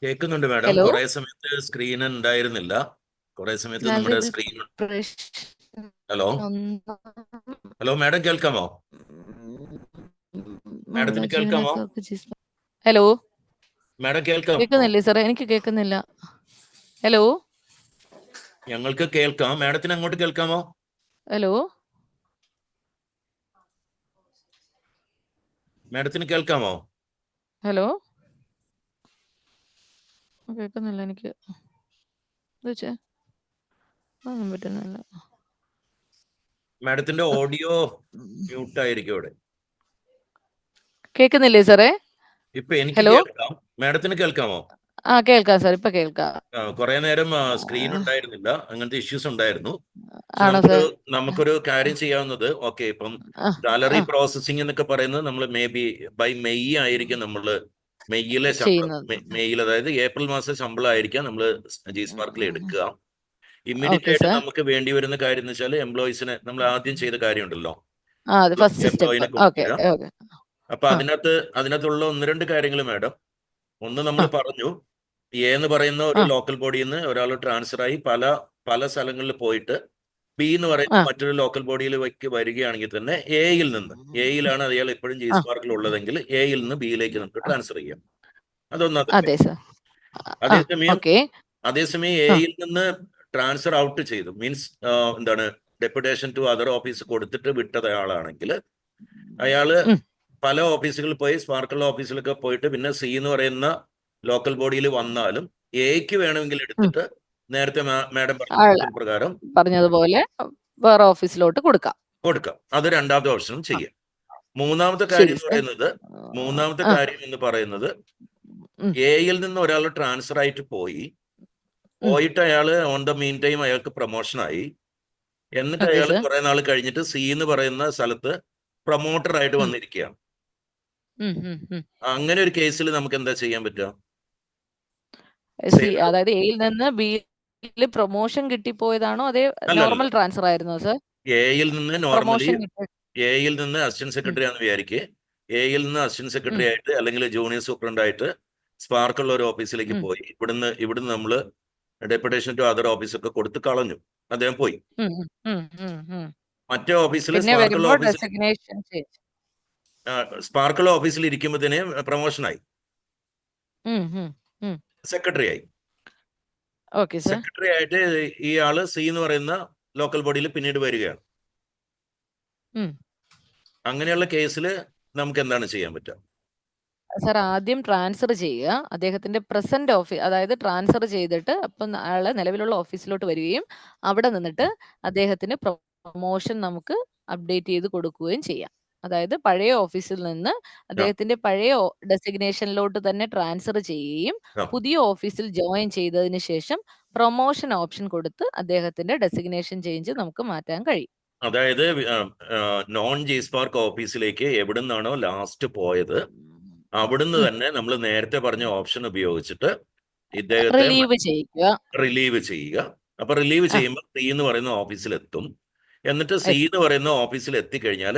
കേൾക്കുന്നുണ്ട് മാഡം.
ഹലോ,
കുറെ സമയത്ത് സ്ക്രീൻ ഉണ്ടായിരുന്നില്ല. കുറെ സമയത്ത് നമ്മുടെ സ്ക്രീൻ. ഹലോ മാഡം, കേൾക്കാമോ? മാഡത്തിന് കേൾക്കാമോ?
ഹലോ,
മാഡം കേൾക്കാമോ?
കേൾക്കുന്നില്ലേ സാറേ? എനിക്ക് കേൾക്കുന്നില്ല. ഹലോ,
ഞങ്ങൾക്ക് കേൾക്കാം. മാഡത്തിന് അങ്ങോട്ട് കേൾക്കാമോ?
ഹലോ,
മാഡത്തിന് കേൾക്കാമോ?
ഹലോ, കേൾക്കുന്നില്ല എനിക്ക്. ഒന്നും പറ്റുന്നില്ല.
മാഡത്തിന്റെ ഓഡിയോ മ്യൂട്ട് ആയിരിക്കും ഇവിടെ.
കേൾക്കുന്നില്ലേ സാറേ?
ഇപ്പൊ എനിക്ക്
ഹലോ,
കേൾക്കാം. മാഡത്തിന് കേൾക്കാമോ?
കേൾക്കാം സാർ, ഇപ്പൊ കേൾക്കാം.
കുറെ നേരം സ്ക്രീൻ ഉണ്ടായിരുന്നില്ല, അങ്ങനത്തെ ഇഷ്യൂസ് ഉണ്ടായിരുന്നു.
ആണോ സാർ?
നമുക്കൊരു കാര്യം ചെയ്യാവുന്നത്, ഓക്കെ, ഇപ്പം സാലറി പ്രോസസ്സിംഗ് എന്നൊക്കെ പറയുന്നത് നമ്മൾ ബൈ മെയ് ആയിരിക്കും നമ്മൾ മെയ്യിലെ ശമ്പളം, മെയ്യിൽ, അതായത് ഏപ്രിൽ മാസം ശമ്പളം ആയിരിക്കാം നമ്മൾ GSparkൽ എടുക്കുക. ഇമ്മീഡിയറ്റ് ആയിട്ട് നമുക്ക് വേണ്ടി വരുന്ന കാര്യം എന്ന് വെച്ചാൽ എംപ്ലോയീസിനെ നമ്മൾ ആദ്യം ചെയ്ത കാര്യമുണ്ടല്ലോ, എംപ്ലോയിനെ കൊടുക്കുക. അപ്പൊ അതിനകത്തുള്ള 1-2 കാര്യങ്ങൾ മാഡം. ഒന്ന് നമ്മൾ പറഞ്ഞു, എന്ന് പറയുന്ന ഒരു ലോക്കൽ ബോഡിയിൽ നിന്ന് ഒരാൾ ട്രാൻസ്ഫർ ആയി പല സ്ഥലങ്ങളിൽ പോയിട്ട് B എന്ന് പറയുന്ന മറ്റൊരു ലോക്കൽ ബോഡിയിൽ വരികയാണെങ്കിൽ തന്നെ എയിലാണ് അയാൾ എപ്പോഴും GSparkൽ ഉള്ളതെങ്കിൽ എയിൽ നിന്ന് ബിയിലേക്ക് നമുക്ക് ട്രാൻസ്ഫർ ചെയ്യാം. അതൊന്നാമത്തെ. അതേസമയം എയിൽ നിന്ന് ട്രാൻസ്ഫർ ഔട്ട് ചെയ്തു, മീൻസ് എന്താണ്, ഡെപ്യൂട്ടേഷൻ ടു അതർ ഓഫീസ് കൊടുത്തിട്ട് വിട്ടത് ആളാണെങ്കിൽ അയാള് പല ഓഫീസുകളിൽ പോയി, സ്പാർക്കുള്ള ഓഫീസിലൊക്കെ പോയിട്ട് പിന്നെ C എന്ന് പറയുന്ന ലോക്കൽ ബോഡിയിൽ വന്നാലും എക്ക് വേണമെങ്കിൽ എടുത്തിട്ട് നേരത്തെ മാഡം പറഞ്ഞ പ്രകാരം
പറഞ്ഞതുപോലെ വേറെ ഓഫീസിലോട്ട് കൊടുക്കാം.
അത് രണ്ടാമത്തെ ഓപ്ഷനും ചെയ്യാം. മൂന്നാമത്തെ കാര്യം എന്ന് പറയുന്നത് എയിൽ നിന്ന് ഒരാൾ ട്രാൻസ്ഫർ ആയിട്ട് പോയിട്ട് അയാള് ഓൺ ദ മീൻ ടൈം അയാൾക്ക് പ്രൊമോഷൻ ആയി. എന്നിട്ട് അയാൾ കുറെ നാൾ കഴിഞ്ഞിട്ട് C എന്ന് പറയുന്ന സ്ഥലത്ത് പ്രൊമോട്ടർ ആയിട്ട് വന്നിരിക്കുകയാണ്. അങ്ങനെ ഒരു കേസിൽ നമുക്ക് എന്താ ചെയ്യാൻ പറ്റുക?
അതായത് എയിൽ നിന്ന് ബിയിൽ പ്രൊമോഷൻ കിട്ടിപ്പോയതാണോ അതേ നോർമൽ ട്രാൻസ്ഫർ ആയിരുന്നോ സർ?
എയിൽ നിന്ന് നോർമലി എയിൽ നിന്ന് അസിസ്റ്റന്റ് സെക്രട്ടറി ആണെന്ന് വിചാരിക്കുക. എയിൽ നിന്ന് അസിസ്റ്റന്റ് സെക്രട്ടറി ആയിട്ട് അല്ലെങ്കിൽ ജൂനിയർ സൂപ്രണ്ട് ആയിട്ട് സ്പാർക്കുള്ള ഒരു ഓഫീസിലേക്ക് പോയി. ഇവിടുന്ന് നമ്മള് ഡെപ്യൂട്ടേഷൻ ടു അതർ ഓഫീസൊക്കെ കൊടുത്ത് കളഞ്ഞു. അദ്ദേഹം പോയി. മറ്റേ ഓഫീസിൽ സ്പാർക്കുള്ള ഓഫീസിൽ ഇരിക്കുമ്പോഴത്തേന് പ്രൊമോഷനായി, സെക്രട്ടറി ആയി. സെക്രട്ടറി ആയിട്ട് ഈ ആള് C എന്ന് പറയുന്ന ലോക്കൽ ബോഡിയിൽ പിന്നീട് വരികയാണ്. അങ്ങനെയുള്ള കേസിൽ നമുക്ക് എന്താണ് ചെയ്യാൻ പറ്റുക?
സാർ ആദ്യം ട്രാൻസ്ഫർ ചെയ്യുക. അദ്ദേഹത്തിന്റെ പ്രസന്റ് ഓഫീസ്, അതായത് ട്രാൻസ്ഫർ ചെയ്തിട്ട് അപ്പം അയാള് നിലവിലുള്ള ഓഫീസിലോട്ട് വരികയും അവിടെ നിന്നിട്ട് അദ്ദേഹത്തിന് പ്രൊമോഷൻ നമുക്ക് അപ്ഡേറ്റ് ചെയ്ത് കൊടുക്കുകയും ചെയ്യാം. അതായത് പഴയ ഓഫീസിൽ നിന്ന് അദ്ദേഹത്തിന്റെ പഴയ ഡെസിഗ്നേഷനിലോട്ട് തന്നെ ട്രാൻസ്ഫർ ചെയ്യുകയും പുതിയ ഓഫീസിൽ ജോയിൻ ചെയ്തതിന് ശേഷം പ്രൊമോഷൻ ഓപ്ഷൻ കൊടുത്ത് അദ്ദേഹത്തിന്റെ ഡെസിഗ്നേഷൻ ചേഞ്ച് നമുക്ക് മാറ്റാൻ കഴിയും.
അതായത് നോൺ ജി സ്പാർക്ക് ഓഫീസിലേക്ക് എവിടുന്നാണോ ലാസ്റ്റ് പോയത് അവിടുന്ന് തന്നെ നമ്മൾ നേരത്തെ പറഞ്ഞ ഓപ്ഷൻ ഉപയോഗിച്ചിട്ട് ഇദ്ദേഹത്തെ റിലീവ് ചെയ്യുക. അപ്പൊ റിലീവ് ചെയ്യുമ്പോൾ സി എന്ന് പറയുന്ന ഓഫീസിലെത്തും. എന്നിട്ട് സി എന്ന് പറയുന്ന ഓഫീസിൽ എത്തിക്കഴിഞ്ഞാൽ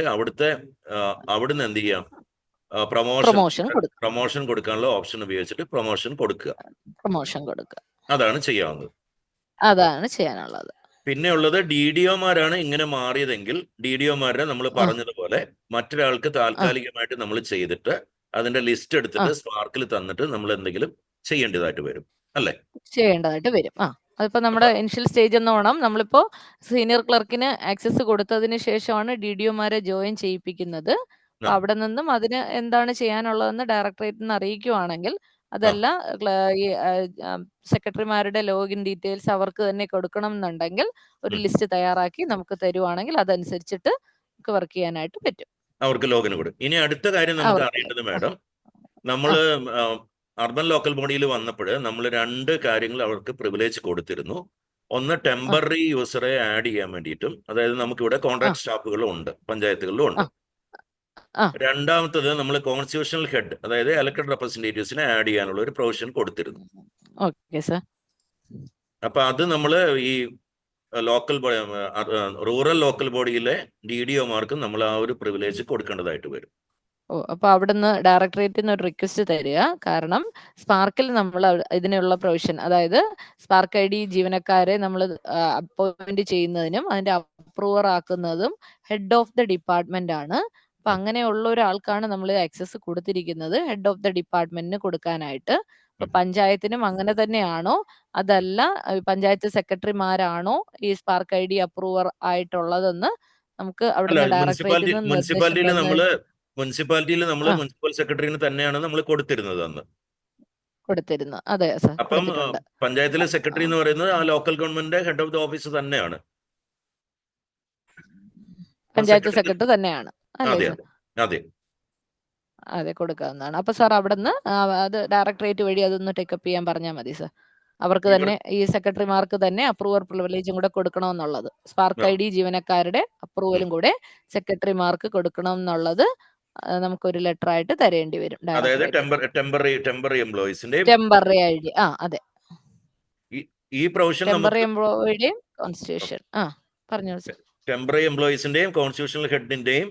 അവിടുന്ന് എന്ത് ചെയ്യാം, പ്രൊമോഷൻ കൊടുക്കാനുള്ള ഓപ്ഷൻ ഉപയോഗിച്ചിട്ട് പ്രൊമോഷൻ കൊടുക്കുക. അതാണ് ചെയ്യാവുന്നത്.
അതാണ് ചെയ്യാനുള്ളത്.
പിന്നെ ഉള്ളത് DDOമാരാണ് ഇങ്ങനെ മാറിയതെങ്കിൽ DDOമാരെ നമ്മൾ പറഞ്ഞതുപോലെ മറ്റൊരാൾക്ക് താൽക്കാലികമായിട്ട് നമ്മൾ ചെയ്തിട്ട് അതിന്റെ ലിസ്റ്റ് എടുത്തിട്ട് സ്പാർക്കിൽ തന്നിട്ട് നമ്മൾ എന്തെങ്കിലും ചെയ്യേണ്ടതായിട്ട് വരും, അല്ലേ?
ചെയ്യേണ്ടതായിട്ട് വരും. അതിപ്പോ നമ്മുടെ ഇനിഷ്യൽ സ്റ്റേജ് എന്നോണം നമ്മളിപ്പോ സീനിയർ ക്ലർക്കിന് ആക്സസ് കൊടുത്തതിന് ശേഷമാണ് DDOമാരെ ജോയിൻ ചെയ്യിപ്പിക്കുന്നത്. അവിടെ നിന്നും അതിന് എന്താണ് ചെയ്യാനുള്ളതെന്ന് ഡയറക്ടറേറ്റിൽ നിന്ന് അറിയിക്കുവാണെങ്കിൽ അതല്ല ഈ സെക്രട്ടറിമാരുടെ ലോഗിൻ ഡീറ്റെയിൽസ് അവർക്ക് തന്നെ കൊടുക്കണം എന്നുണ്ടെങ്കിൽ ഒരു ലിസ്റ്റ് തയ്യാറാക്കി നമുക്ക് തരുവാണെങ്കിൽ അതനുസരിച്ചിട്ട് നമുക്ക് വർക്ക് ചെയ്യാനായിട്ട് പറ്റും.
അവർക്ക് ലോഗിൻ കൊടുക്കും. ഇനി അടുത്ത കാര്യം നമുക്ക് അറിയേണ്ടത് മാഡം, നമ്മള് അർബൻ ലോക്കൽ ബോഡിയിൽ വന്നപ്പോൾ നമ്മൾ 2 കാര്യങ്ങൾ അവർക്ക് പ്രിവിലേജ് കൊടുത്തിരുന്നു. ഒന്ന് ടെമ്പററി യൂസറെ ആഡ് ചെയ്യാൻ വേണ്ടിയിട്ടും, അതായത് നമുക്കിവിടെ കോൺട്രാക്ട് സ്റ്റാഫുകളും ഉണ്ട്, പഞ്ചായത്തുകളിലും ഉണ്ട്. രണ്ടാമത്തത് നമ്മൾ കോൺസ്റ്റിറ്റ്യൂഷണൽ ഹെഡ്, അതായത് ഇലക്ടഡ് റെപ്രസെന്റേറ്റീവ്സിനെ ആഡ് ചെയ്യാനുള്ള ഒരു പ്രൊവിഷൻ കൊടുത്തിരുന്നു. അപ്പൊ അത് നമ്മൾ ഈ റൂറൽ ലോക്കൽ ബോഡിയിലെ DDOമാർക്കും നമ്മൾ ആ ഒരു പ്രിവിലേജ് കൊടുക്കേണ്ടതായിട്ട് വരും.
അപ്പൊ അവിടുന്ന് ഡയറക്ടറേറ്റിൽ നിന്ന് ഒരു റിക്വസ്റ്റ് തരിക. കാരണം സ്പാർക്കിൽ നമ്മൾ ഇതിനുള്ള പ്രൊവിഷൻ, അതായത് സ്പാർക്ക് ID ജീവനക്കാരെ നമ്മൾ അപ്പോയിന്റ് ചെയ്യുന്നതിനും അതിന്റെ അപ്രൂവർ ആക്കുന്നതും ഹെഡ് ഓഫ് ദ ഡിപ്പാർട്ട്മെന്റ് ആണ്. അപ്പൊ അങ്ങനെയുള്ള ഒരാൾക്കാണ് നമ്മൾ ആക്സസ് കൊടുത്തിരിക്കുന്നത്, ഹെഡ് ഓഫ് ദ ഡിപ്പാർട്ട്മെന്റിന് കൊടുക്കാനായിട്ട്. അപ്പൊ പഞ്ചായത്തിനും അങ്ങനെ തന്നെയാണോ, അതല്ല പഞ്ചായത്ത് സെക്രട്ടറിമാരാണോ ഈ സ്പാർക്ക് ID അപ്രൂവർ ആയിട്ടുള്ളതെന്ന് നമുക്ക് അവിടുന്ന് ഡയറക്ടറേറ്റിൽ നിന്ന്
മുനിസിപ്പാലിറ്റിയിൽ നമ്മൾ മുനിസിപ്പൽ സെക്രട്ടറിന് തന്നെയാണ് നമ്മൾ കൊടുത്തിരുന്നത് അന്ന്.
അതെ സർ.
അപ്പം പഞ്ചായത്തിലെ സെക്രട്ടറി എന്ന് പറയുന്നത് ആ ലോക്കൽ ഗവൺമെന്റിന്റെ ഹെഡ് ഓഫ് ദി ഓഫീസ് തന്നെയാണ്,
പഞ്ചായത്ത് സെക്രട്ടറി തന്നെയാണ്.
അതെ,
കൊടുക്കാവുന്നതാണ്. അപ്പൊ സാർ അവിടുന്ന് അത് ഡയറക്ടറേറ്റ് വഴി അതൊന്ന് ടേക്കപ്പ് ചെയ്യാൻ പറഞ്ഞാൽ മതി സാർ. അവർക്ക് തന്നെ ഈ സെക്രട്ടറിമാർക്ക് തന്നെ അപ്രൂവർ പ്രിവിലേജും കൂടെ കൊടുക്കണമെന്നുള്ളത്, സ്പാർക്ക് ID ജീവനക്കാരുടെ അപ്രൂവലും കൂടെ സെക്രട്ടറിമാർക്ക് കൊടുക്കണം എന്നുള്ളത് നമുക്കൊരു ലെറ്റർ ആയിട്ട് തരേണ്ടി വരും.
ടെമ്പററി എംപ്ലോയീസിന്റെ
ID. അതെ,
ഈ പ്രൊവിഷൻ
ടെമ്പററി എംപ്ലോയിയുടെയും കോൺസ്റ്റിറ്റ്യൂഷൻ പറഞ്ഞു സാർ.
ടെമ്പററി എംപ്ലോയീസിന്റെയും കോൺസ്റ്റിറ്റ്യൂഷണൽ ഹെഡിന്റെയും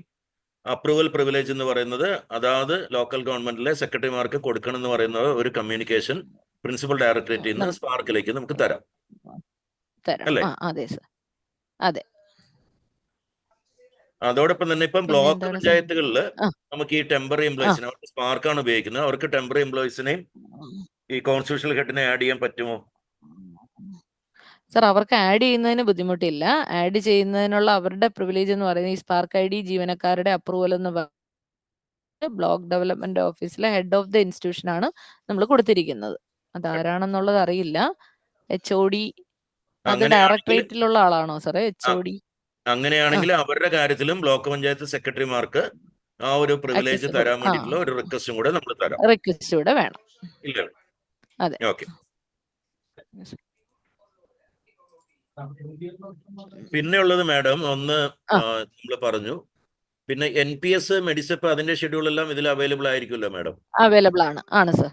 അപ്രൂവൽ പ്രിവിലേജ് എന്ന് പറയുന്നത് അതാത് ലോക്കൽ ഗവൺമെന്റിലെ സെക്രട്ടറിമാർക്ക് കൊടുക്കണം എന്ന് പറയുന്നത് ഒരു കമ്മ്യൂണിക്കേഷൻ പ്രിൻസിപ്പൽ ഡയറക്ടറേറ്റിൽ നിന്ന് സ്പാർക്കിലേക്ക് നമുക്ക് തരാം, അല്ലേ?
അതെ സർ, അതെ.
അതോടൊപ്പം തന്നെ ഇപ്പം ബ്ലോക്ക് പഞ്ചായത്തുകളിൽ നമുക്ക് ഈ ടെമ്പററി എംപ്ലോയീസിനെ, അവർക്ക് സ്പാർക്കാണ് ഉപയോഗിക്കുന്നത്, അവർക്ക് ടെമ്പററി എംപ്ലോയീസിനെയും ഈ കോൺസ്റ്റിറ്റ്യൂഷണൽ ഹെഡിനെ ആഡ് ചെയ്യാൻ പറ്റുമോ?
സർ, അവർക്ക് ആഡ് ചെയ്യുന്നതിന് ബുദ്ധിമുട്ടില്ല. ആഡ് ചെയ്യുന്നതിനുള്ള അവരുടെ പ്രിവിലേജ് എന്ന് പറയുന്നത് ഈ സ്പാർക്ക് ID ജീവനക്കാരുടെ അപ്രൂവൽ എന്ന് പറയുന്നത് ബ്ലോക്ക് ഡെവലപ്മെന്റ് ഓഫീസിലെ ഹെഡ് ഓഫ് ദ ഇൻസ്റ്റിറ്റ്യൂഷൻ ആണ് നമ്മൾ കൊടുത്തിരിക്കുന്നത്. അതാരാണെന്നുള്ളത് അറിയില്ല. HOD, അത് ഡയറക്ടറേറ്റിലുള്ള ആളാണോ സാറേ HOD?
അങ്ങനെയാണെങ്കിൽ അവരുടെ കാര്യത്തിലും ബ്ലോക്ക് പഞ്ചായത്ത് സെക്രട്ടറിമാർക്ക് ആ ഒരു പ്രിവിലേജ് തരാൻ വേണ്ടിയിട്ടുള്ള ഒരു റിക്വസ്റ്റും കൂടെ നമ്മൾ തരാം.
റിക്വസ്റ്റ് കൂടെ വേണം.
ഇല്ല,
അതെ.
ഓക്കെ. പിന്നെ ഉള്ളത് മാഡം, ഒന്ന് നമ്മൾ പറഞ്ഞു, പിന്നെ NPS, മെഡിസെപ്പ്, അതിന്റെ ഷെഡ്യൂൾ എല്ലാം ഇതിൽ അവൈലബിൾ ആയിരിക്കുമല്ലോ മാഡം?
അവൈലബിൾ ആണ് സർ,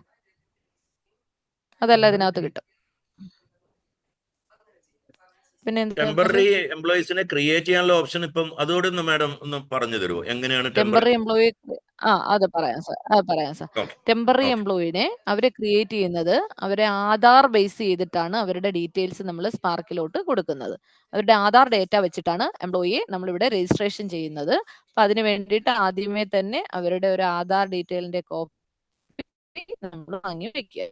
അതെല്ലാം ഇതിനകത്ത് കിട്ടും. പിന്നെ
ടെമ്പററി എംപ്ലോയീസിനെ ക്രിയേറ്റ് ചെയ്യാനുള്ള ഓപ്ഷൻ ഇപ്പം അതോടെ ഒന്ന് മാഡം ഒന്ന് പറഞ്ഞു തരുമോ, എങ്ങനെയാണ്
ടെമ്പററി എംപ്ലോയി? അത് പറയാം സാർ. ടെമ്പററി എംപ്ലോയിനെ അവരെ ക്രിയേറ്റ് ചെയ്യുന്നത് അവരെ ആധാർ ബേസ് ചെയ്തിട്ടാണ് അവരുടെ ഡീറ്റെയിൽസ് നമ്മൾ സ്പാർക്കിലോട്ട് കൊടുക്കുന്നത്. അവരുടെ ആധാർ ഡേറ്റ വെച്ചിട്ടാണ് എംപ്ലോയിയെ നമ്മളിവിടെ രജിസ്ട്രേഷൻ ചെയ്യുന്നത്. അപ്പൊ അതിന് വേണ്ടിയിട്ട് ആദ്യമേ തന്നെ അവരുടെ ഒരു ആധാർ ഡീറ്റെയിലിന്റെ കോപ്പി നമ്മൾ വാങ്ങി വെക്കുക.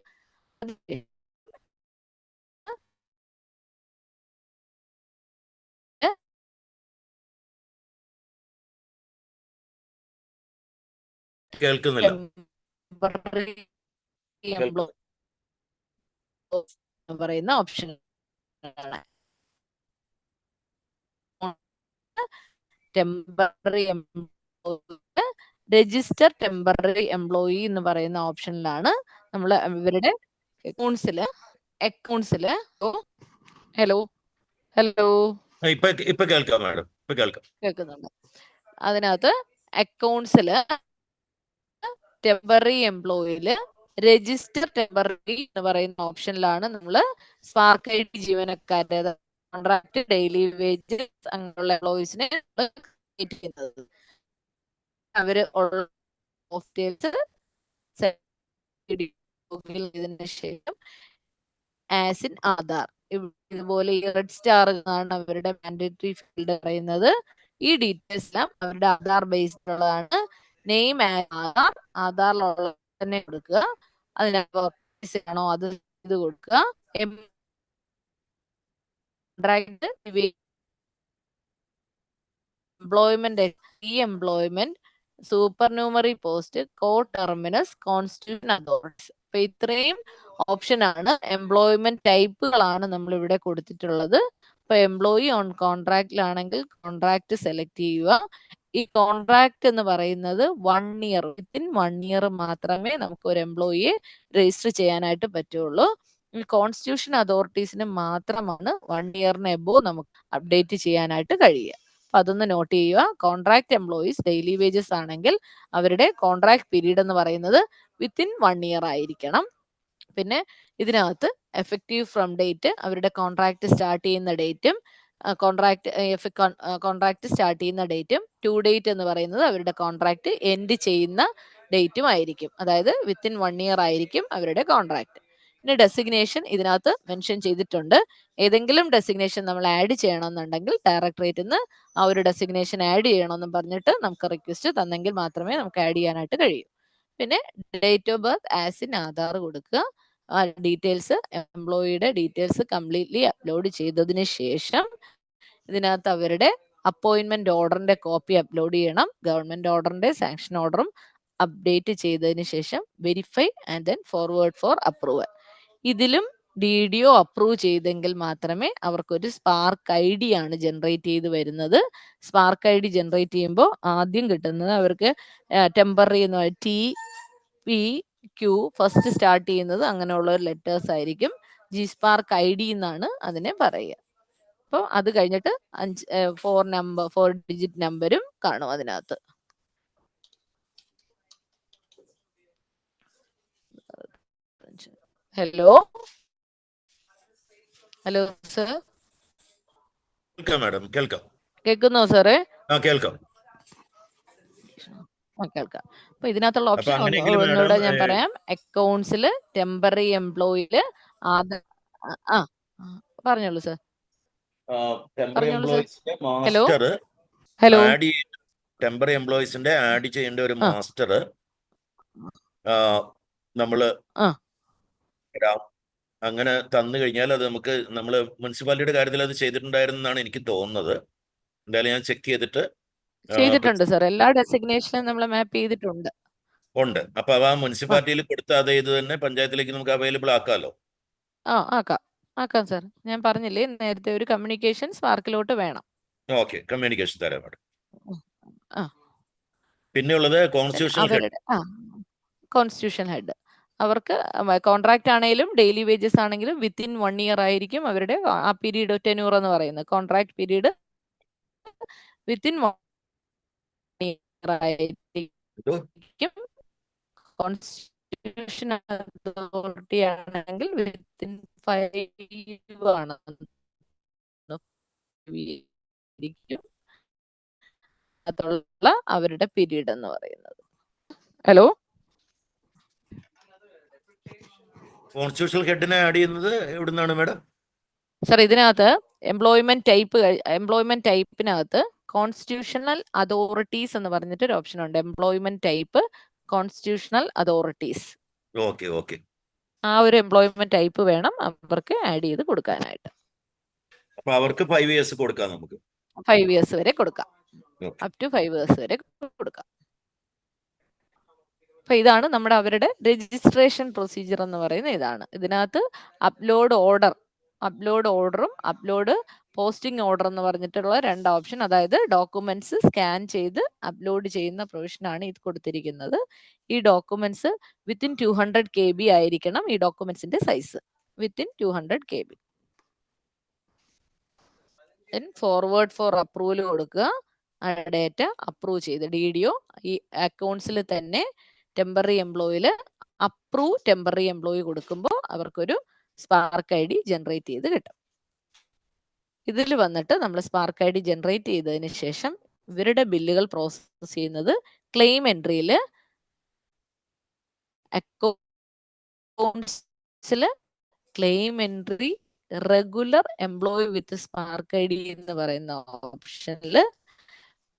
കേൾക്കുന്നില്ല.
പറയുന്ന option temporary register temporary employee എന്ന് പറയുന്ന ഓപ്ഷനിലാണ് നമ്മൾ ഇവരുടെ അക്കൗണ്ട്സില് ഹലോ
ഇപ്പൊ കേൾക്കാം മാഡം, ഇപ്പൊ കേൾക്കാം.
കേൾക്കുന്നുണ്ട്. അതിനകത്ത് അക്കൗണ്ട്സില് ടെമ്പററി എംപ്ലോയിയില് രജിസ്റ്റർ ടെമ്പററി എന്ന് പറയുന്ന ഓപ്ഷനിലാണ് നമ്മൾ സ്പാർക്ക് ഐ ഡി ജീവനക്കാരുടെ കോൺട്രാക്ട്, ഡെയിലി വേജ് അങ്ങനെയുള്ള എംപ്ലോയീസിനെ ചെയ്യുന്നത്. അവര് ഇതിന് ശേഷം ആസ് ഇൻ ആധാർ ഇതുപോലെ ഈ റെഡ് സ്റ്റാർ ആണ് അവരുടെ മാൻഡേറ്ററി ഫീൽഡ് പറയുന്നത്. ഈ ഡീറ്റെയിൽസ് എല്ലാം അവരുടെ ആധാർ ബേസ്ഡ് ഉള്ളതാണ്. നെയിം ആധാറിലുള്ള തന്നെ കൊടുക്കുക. അതിനകത്ത് ആണോ അത് ഇത് കൊടുക്കുക. എംപ്ലോയ്മെന്റ് എംപ്ലോയ്മെന്റ് സൂപ്പർ ന്യൂമറി പോസ്റ്റ്, കോ ടെർമിനസ്, കോൺസ്റ്റിറ്റ്യൂഷൻ അതോറിറ്റീസ്. അപ്പൊ ഇത്രയും ഓപ്ഷൻ ആണ്, എംപ്ലോയ്മെന്റ് ടൈപ്പുകളാണ് നമ്മൾ ഇവിടെ കൊടുത്തിട്ടുള്ളത്. ഇപ്പൊ എംപ്ലോയി ഓൺ കോൺട്രാക്റ്റിലാണെങ്കിൽ കോൺട്രാക്ട് സെലക്ട് ചെയ്യുക. ഈ കോൺട്രാക്ട് എന്ന് പറയുന്നത് 1 ഇയർ, വിത്തിൻ 1 ഇയർ മാത്രമേ നമുക്ക് ഒരു എംപ്ലോയിയെ രജിസ്റ്റർ ചെയ്യാനായിട്ട് പറ്റുള്ളൂ. കോൺസ്റ്റിറ്റ്യൂഷൻ അതോറിറ്റീസിന് മാത്രമാണ് 1 ഇയറിന് എബോ നമുക്ക് അപ്ഡേറ്റ് ചെയ്യാനായിട്ട് കഴിയുക. അപ്പൊ അതൊന്ന് നോട്ട് ചെയ്യുക. കോൺട്രാക്ട് എംപ്ലോയീസ് ഡെയിലി വേജസ് ആണെങ്കിൽ അവരുടെ കോൺട്രാക്ട് പീരീഡ് എന്ന് പറയുന്നത് വിത്തിൻ 1 ഇയർ ആയിരിക്കണം. പിന്നെ ഇതിനകത്ത് എഫക്റ്റീവ് ഫ്രം ഡേറ്റ് അവരുടെ കോൺട്രാക്ട് സ്റ്റാർട്ട് ചെയ്യുന്ന ഡേറ്റും കോൺട്രാക്ട് സ്റ്റാർട്ട് ചെയ്യുന്ന ഡേറ്റും ടു ഡേറ്റ് എന്ന് പറയുന്നത് അവരുടെ കോൺട്രാക്ട് എൻഡ് ചെയ്യുന്ന ഡേറ്റും ആയിരിക്കും. അതായത് വിത്തിൻ 1 ഇയർ ആയിരിക്കും അവരുടെ കോൺട്രാക്ട്. പിന്നെ ഡെസിഗ്നേഷൻ ഇതിനകത്ത് മെൻഷൻ ചെയ്തിട്ടുണ്ട്. ഏതെങ്കിലും ഡെസിഗ്നേഷൻ നമ്മൾ ആഡ് ചെയ്യണമെന്നുണ്ടെങ്കിൽ ഡയറക്ടറേറ്റിൽ നിന്ന് ആ ഒരു ഡെസിഗ്നേഷൻ ആഡ് ചെയ്യണമെന്ന് പറഞ്ഞിട്ട് നമുക്ക് റിക്വസ്റ്റ് തന്നെങ്കിൽ മാത്രമേ നമുക്ക് ആഡ് ചെയ്യാനായിട്ട് കഴിയൂ. പിന്നെ date of birth as in Aadhaar കൊടുക്കുക. ആ ഡീറ്റെയിൽസ് എംപ്ലോയിയുടെ ഡീറ്റെയിൽസ് കംപ്ലീറ്റ്ലി അപ്ലോഡ് ചെയ്തതിന് ശേഷം ഇതിനകത്ത് അവരുടെ അപ്പോയിന്റ്മെന്റ് ഓർഡറിന്റെ കോപ്പി അപ്ലോഡ് ചെയ്യണം. ഗവൺമെന്റ് ഓർഡറിന്റെ സാങ്ഷൻ ഓർഡറും അപ്ഡേറ്റ് ചെയ്തതിന് ശേഷം verify and then forward for approval. ഇതിലും DDO അപ്രൂവ് ചെയ്തെങ്കിൽ മാത്രമേ അവർക്കൊരു സ്പാർക്ക് ID ആണ് ജനറേറ്റ് ചെയ്ത് വരുന്നത്. സ്പാർക്ക് ID ജനറേറ്റ് ചെയ്യുമ്പോൾ ആദ്യം കിട്ടുന്നത് അവർക്ക് ടെമ്പററി എന്ന് പറയുന്നത് TPQ ഫസ്റ്റ് സ്റ്റാർട്ട് ചെയ്യുന്നത് അങ്ങനെയുള്ള ഒരു ലെറ്റേഴ്സ് ആയിരിക്കും. സ്പാർക്ക് ID എന്നാണ് അതിനെ പറയുക. അപ്പോൾ അത് കഴിഞ്ഞിട്ട് 4 ഡിജിറ്റ് നമ്പരും കാണും അതിനകത്ത്. ഹലോ സർ,
കേൾക്കാം മാഡം, കേൾക്കാം.
കേൾക്കുന്നോ സാറേ?
കേൾക്കാം.
കേൾക്കാം. അപ്പൊ ഇതിനകത്തുള്ള ഓപ്ഷൻ
അങ്ങനെയെങ്കിൽ
ഒന്നുകൂടെ
മാഡം,
ഞാൻ പറയാം. അക്കൗണ്ട്സില് ടെമ്പററി എംപ്ലോയില് പറഞ്ഞോളൂ സർ.
ടെമ്പററി
പറഞ്ഞോളൂ സർ.
എംപ്ലോയീസിന്റെ മാസ്റ്റർ
ഹലോ
ആഡ് ടെമ്പററി എംപ്ലോയീസിന്റെ ആഡ് ചെയ്യേണ്ട ഒരു മാസ്റ്റർ നമ്മള് അങ്ങനെ തന്നു കഴിഞ്ഞാൽ അത് നമുക്ക് നമ്മള് മുനിസിപ്പാലിറ്റിയുടെ കാര്യത്തിൽ അത് ചെയ്തിട്ടുണ്ടായിരുന്നാണ് എനിക്ക് തോന്നുന്നത്. എന്തായാലും ഞാൻ ചെക്ക്
ചെയ്തിട്ടുണ്ട് സർ. എല്ലാ ഡെസിഗ്നേഷനും നമ്മൾ മാപ്പ് ചെയ്തിട്ടുണ്ട്.
ഉണ്ട്. അപ്പൊ ആ മുനിസിപ്പാലിറ്റിയിൽ കൊടുത്ത അതേ ഇത് തന്നെ പഞ്ചായത്തിലേക്ക് നമുക്ക് അവൈലബിൾ ആക്കാമല്ലോ?
ആക്കാം സർ. ഞാൻ പറഞ്ഞില്ലേ നേരത്തെ ഒരു കമ്മ്യൂണിക്കേഷൻ സ്പാർക്കിലോട്ട് വേണം.
ഓക്കെ, കമ്മ്യൂണിക്കേഷൻ തരാം മാഡം. പിന്നെ ഉള്ളത്
കോൺസ്റ്റിറ്റ്യൂഷൻ ഹെഡ്. അവർക്ക് കോൺട്രാക്ട് ആണെങ്കിലും ഡെയിലി വേജസ് ആണെങ്കിലും വിത്തിൻ 1 ഇയർ ആയിരിക്കും അവരുടെ ആ പീരീഡ് ടെന്യൂർ എന്ന് പറയുന്നത്. കോൺട്രാക്ട് പീരീഡ് വിത്തിൻ 1 ഇയർ ആയിരിക്കും. കോൺസ്റ്റിറ്റ്യൂഷൻ അതോറിറ്റി ആണെങ്കിൽ വിത്തിൻ 5 ആണ് അതുള്ള അവരുടെ പീരീഡ് എന്ന് പറയുന്നത്. ഹലോ,
കോൺസ്റ്റിറ്റ്യൂഷണൽ ഹെഡിനെ ആഡ് ചെയ്യുന്നത് എവിടുന്നാണ് മാഡം?
സർ ഇതിനകത്ത് എംപ്ലോയ്മെന്റ് ടൈപ്പിനകത്ത് കോൺസ്റ്റിറ്റ്യൂഷണൽ അതോറിറ്റീസ് എന്ന് പറഞ്ഞിട്ട് ഒരു ഓപ്ഷൻ ഉണ്ട്. Employment type constitutional authorities.
Okay.
ആ ഒരു എംപ്ലോയ്മെന്റ് ടൈപ്പ് വേണം അവർക്ക് ആഡ് ചെയ്ത് കൊടുക്കാനായിട്ട്.
അപ്പൊ അവർക്ക് 5 ഇയേഴ്സ് കൊടുക്കാം, നമുക്ക്
5 ഇയേഴ്സ് വരെ കൊടുക്കാം. അപ് ടു 5 ഇയേഴ്സ് വരെ കൊടുക്കാം. അപ്പൊ ഇതാണ് നമ്മുടെ അവരുടെ രജിസ്ട്രേഷൻ പ്രൊസീജിയർ എന്ന് പറയുന്ന ഇതാണ്. ഇതിനകത്ത് അപ്ലോഡ് ഓർഡറും അപ്ലോഡ് പോസ്റ്റിംഗ് ഓർഡർ എന്ന് പറഞ്ഞിട്ടുള്ള 2 ഓപ്ഷൻ, അതായത് ഡോക്യുമെന്റ്സ് സ്കാൻ ചെയ്ത് അപ്ലോഡ് ചെയ്യുന്ന പ്രൊവിഷനാണ് ഇത് കൊടുത്തിരിക്കുന്നത്. ഈ ഡോക്യുമെന്റ്സ് വിത്തിൻ 200 KB ആയിരിക്കണം ഈ ഡോക്യുമെന്റ്സിന്റെ size, within 200 KB. Forward for approval കൊടുക്കുക. ആ ഡേറ്റ അപ്രൂവ് ചെയ്ത് DDO ഈ അക്കൗണ്ട്സിൽ തന്നെ ടെമ്പററി എംപ്ലോയില് അപ്രൂവ് ടെമ്പററി എംപ്ലോയി കൊടുക്കുമ്പോൾ അവർക്കൊരു സ്പാർക്ക് ID ജനറേറ്റ് ചെയ്ത് കിട്ടും. ഇതിൽ വന്നിട്ട് നമ്മൾ സ്പാർക്ക് ID ജനറേറ്റ് ചെയ്തതിന് ശേഷം ഇവരുടെ ബില്ലുകൾ പ്രോസസ് ചെയ്യുന്നത് ക്ലെയിം എൻട്രിയിൽ അക്കൗണ്ട്സിൽ claim entry regular employee with SPARK ID എന്ന് പറയുന്ന ഓപ്ഷനിൽ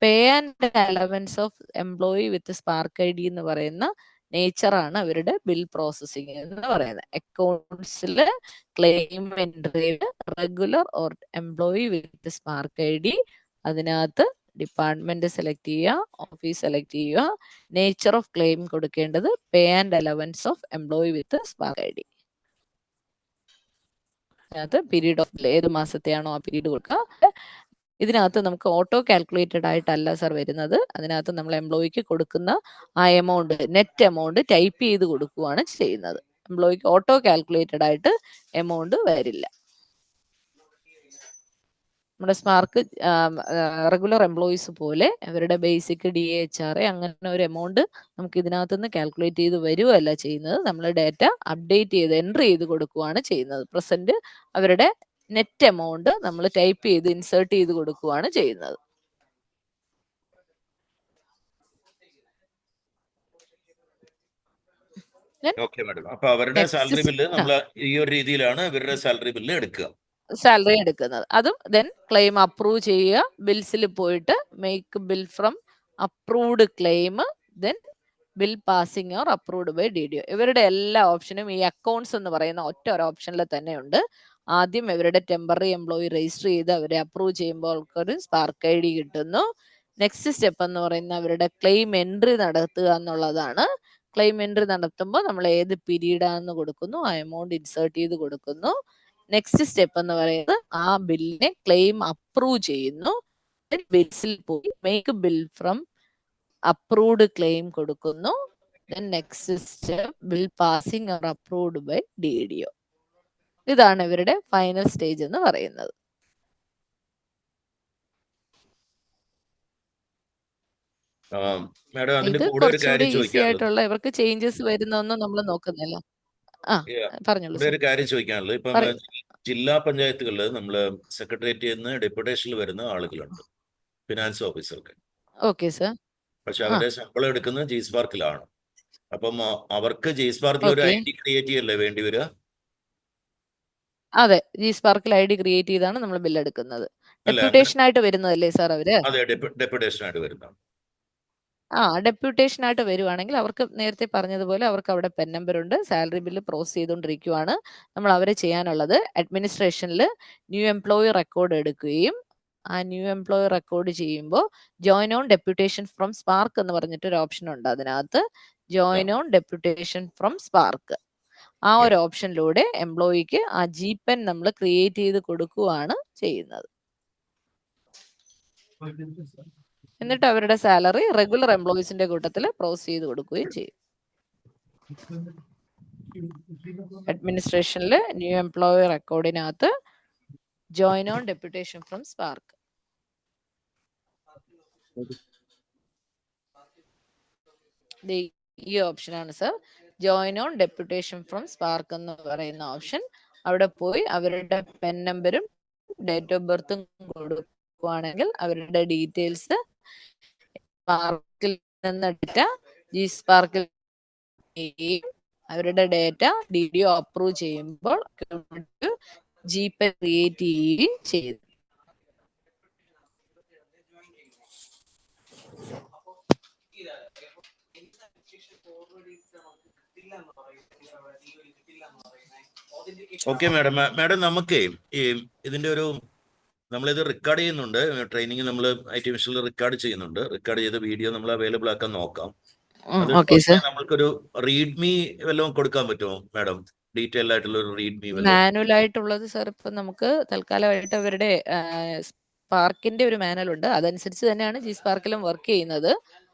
pay and allowance of employee with SPARK ID എന്ന് പറയുന്ന നേച്ചറാണ് അവരുടെ ബിൽ പ്രോസസ്സിംഗ് എന്ന് പറയുന്നത്. അക്കൗണ്ട്സിൽ ക്ലെയിം എൻട്രിയിൽ regular or employee with SPARK ID, അതിനകത്ത് ഡിപ്പാർട്ട്മെന്റ് സെലക്ട് ചെയ്യുക, ഓഫീസ് സെലക്ട് ചെയ്യുക, നേച്ചർ ഓഫ് ക്ലെയിം കൊടുക്കേണ്ടത് pay and allowance of employee with SPARK ID. അതിനകത്ത് പീരീഡ് ഓഫ് ഏത് മാസത്തെയാണോ ആ പീരീഡ് കൊടുക്കുക. ഇതിനകത്ത് നമുക്ക് ഓട്ടോ കാൽക്കുലേറ്റഡ് ആയിട്ടല്ല സർ വരുന്നത്. അതിനകത്ത് നമ്മൾ എംപ്ലോയിക്ക് കൊടുക്കുന്ന ആ എമൗണ്ട്, നെറ്റ് എമൗണ്ട് ടൈപ്പ് ചെയ്ത് കൊടുക്കുകയാണ് ചെയ്യുന്നത്. എംപ്ലോയിക്ക് ഓട്ടോ കാൽക്കുലേറ്റഡ് ആയിട്ട് എമൗണ്ട് വരില്ല. നമ്മുടെ സ്പാർക്ക് റെഗുലർ എംപ്ലോയീസ് പോലെ അവരുടെ ബേസിക് DHR അങ്ങനെ ഒരു എമൗണ്ട് നമുക്ക് ഇതിനകത്ത് നിന്ന് കാൽക്കുലേറ്റ് ചെയ്ത് വരികയല്ല ചെയ്യുന്നത്. നമ്മൾ ഡേറ്റ അപ്ഡേറ്റ് ചെയ്ത് എൻട്രി ചെയ്ത് കൊടുക്കുകയാണ് ചെയ്യുന്നത്. പ്രസന്റ് അവരുടെ നെറ്റ് എമൗണ്ട് നമ്മൾ ടൈപ്പ് ചെയ്ത് ഇൻസേർട്ട് ചെയ്ത് കൊടുക്കുകയാണ് ചെയ്യുന്നത്.
Okay madam. അപ്പൊ അവരുടെ സാലറി ബില്ല് നമ്മൾ ഈ ഒരു രീതിയിലാണ് ഇവരുടെ സാലറി ബില്ല് എടുക്കുക,
സാലറി എടുക്കുന്നത്. അതും ദെൻ ക്ലെയിം അപ്രൂവ് ചെയ്യുക, ബിൽസിൽ പോയിട്ട് make bill from approved claim, then bill passing or approved by DDO. ഇവരുടെ എല്ലാ ഓപ്ഷനും ഈ അക്കൗണ്ട്സ് എന്ന് പറയുന്ന ഒറ്റ ഒരു ഓപ്ഷനിൽ തന്നെ ഉണ്ട്. ആദ്യം ഇവരുടെ ടെമ്പററി എംപ്ലോയി രജിസ്റ്റർ ചെയ്ത് അവരെ അപ്രൂവ് ചെയ്യുമ്പോൾ ഒരു സ്പാർക്ക് ID കിട്ടുന്നു. നെക്സ്റ്റ് സ്റ്റെപ്പ് എന്ന് പറയുന്ന അവരുടെ ക്ലെയിം എൻട്രി നടത്തുക എന്നുള്ളതാണ്. ക്ലെയിം എൻട്രി നടത്തുമ്പോൾ നമ്മൾ ഏത് പീരീഡ് ആണെന്ന് കൊടുക്കുന്നു, ആ എമൗണ്ട് ഇൻസേർട്ട് ചെയ്ത് കൊടുക്കുന്നു. നെക്സ്റ്റ് സ്റ്റെപ്പ് എന്ന് പറയുന്നത് ആ ബില്ലിനെ ക്ലെയിം അപ്രൂവ് ചെയ്യുന്നു. ബിൽസിൽ പോയി make bill from approved claim കൊടുക്കുന്നു. Then next step bill passing or approved by DDO. ഇതാണ് ഇവരുടെ ഫൈനൽ സ്റ്റേജ് എന്ന് പറയുന്നത്.
മാഡം. അതിന്റെ
ഇത്
കൂടെ ഒരു
കുറച്ചുകൂടി
കാര്യം
ഈസി
ചോദിക്കാനുള്ളത്,
ആയിട്ടുള്ള, ഇവർക്ക് ചേഞ്ചസ് വരുന്നൊന്നും നമ്മൾ നോക്കുന്നില്ല. പറഞ്ഞോളൂ
ഇവിടെ ഒരു കാര്യം ചോദിക്കാനുള്ളത്, ഇപ്പം ജില്ലാ പഞ്ചായത്തുകളിൽ നമ്മള് സെക്രട്ടേറിയറ്റിൽ നിന്ന് ഡെപ്യൂട്ടേഷനിൽ വരുന്ന ആളുകളുണ്ട്, ഫിനാൻസ് ഓഫീസർക്ക്.
Okay sir.
പക്ഷെ അവരെ ശമ്പളം എടുക്കുന്നത് G-Sparkലാണ്. അപ്പം അവർക്ക് G-Sparkil ഒരു ID ക്രിയേറ്റ് ചെയ്യല്ലേ വേണ്ടി വരിക?
അതെ, G-Sparkil ID ക്രിയേറ്റ് ചെയ്താണ് നമ്മൾ ബില്ല് എടുക്കുന്നത്. ഡെപ്യൂട്ടേഷൻ ആയിട്ട് വരുന്നതല്ലേ സാർ അവര്?
അതെ, ഡെപ്യൂട്ടേഷൻ ആയിട്ട് വരുന്നതാണ്.
ഡെപ്യൂട്ടേഷൻ ആയിട്ട് വരുവാണെങ്കിൽ അവർക്ക് നേരത്തെ പറഞ്ഞതുപോലെ അവർക്ക് അവിടെ പെൻ നമ്പർ ഉണ്ട്, സാലറി ബില്ല് പ്രോസസ് ചെയ്തുകൊണ്ടിരിക്കുവാണ്. നമ്മൾ അവരെ ചെയ്യാനുള്ളത് അഡ്മിനിസ്ട്രേഷനിൽ ന്യൂ എംപ്ലോയി റെക്കോർഡ് എടുക്കുകയും ആ ന്യൂ എംപ്ലോയി റെക്കോർഡ് ചെയ്യുമ്പോൾ join on deputation from SPARK എന്ന് പറഞ്ഞിട്ടൊരു ഓപ്ഷൻ ഉണ്ട്. അതിനകത്ത് join on deputation from spark, ആ ഒരു ഓപ്ഷനിലൂടെ എംപ്ലോയിക്ക് ആ GPEN നമ്മൾ ക്രിയേറ്റ് ചെയ്ത് കൊടുക്കുകയാണ് ചെയ്യുന്നത്. എന്നിട്ട് അവരുടെ സാലറി റെഗുലർ എംപ്ലോയീസിന്റെ കൂട്ടത്തിൽ പ്രോസസ് ചെയ്ത് കൊടുക്കുകയും ചെയ്യും. അഡ്മിനിസ്ട്രേഷനിൽ ന്യൂ എംപ്ലോയി റെക്കോർഡിനകത്ത് join on deputation from SPARK. ഈ ഓപ്ഷനാണ് sir, join on deputation from SPARK എന്ന് പറയുന്ന ഓപ്ഷൻ. അവിടെ പോയി അവരുടെ പെൻ നമ്പറും ഡേറ്റ് ഓഫ് ബർത്തും കൊടുക്കുകയാണെങ്കിൽ അവരുടെ ഡീറ്റെയിൽസ് സ്പാർക്കിൽ നിന്ന് ഡേറ്റ G-Sparkil അവരുടെ ഡേറ്റ DDO അപ്രൂവ് ചെയ്യുമ്പോൾ GPEN ക്രിയേറ്റ് ചെയ്യുകയും ചെയ്തു.
Okay madam. മാഡം, നമുക്ക് ഈ ഇതിന്റെ ഒരു നമ്മളിത് റെക്കോർഡ് ചെയ്യുന്നുണ്ട്, ട്രെയിനിങ് നമ്മൾ IT മിഷനിൽ റെക്കോർഡ് ചെയ്യുന്നുണ്ട്. റെക്കോർഡ് ചെയ്ത വീഡിയോ നമ്മൾ അവൈലബിൾ ആക്കാൻ നോക്കാം. അത്
ഓക്കെ
കുറച്ച്
സർ.
നമ്മൾക്കൊരു റീഡ് മീ വല്ലതും കൊടുക്കാൻ പറ്റുമോ മാഡം? ഡീറ്റെയിൽ ആയിട്ടുള്ള ഒരു റീഡ് മീ വല്ലതും.
മാനുവൽ ആയിട്ടുള്ളത് സർ ഇപ്പൊ നമുക്ക് തൽക്കാലമായിട്ട് അവരുടെ സ്പാർക്കിന്റെ ഒരു മാനുവൽ ഉണ്ട്. അതനുസരിച്ച് തന്നെയാണ് ജി സ്പാർക്കിലും വർക്ക് ചെയ്യുന്നത്.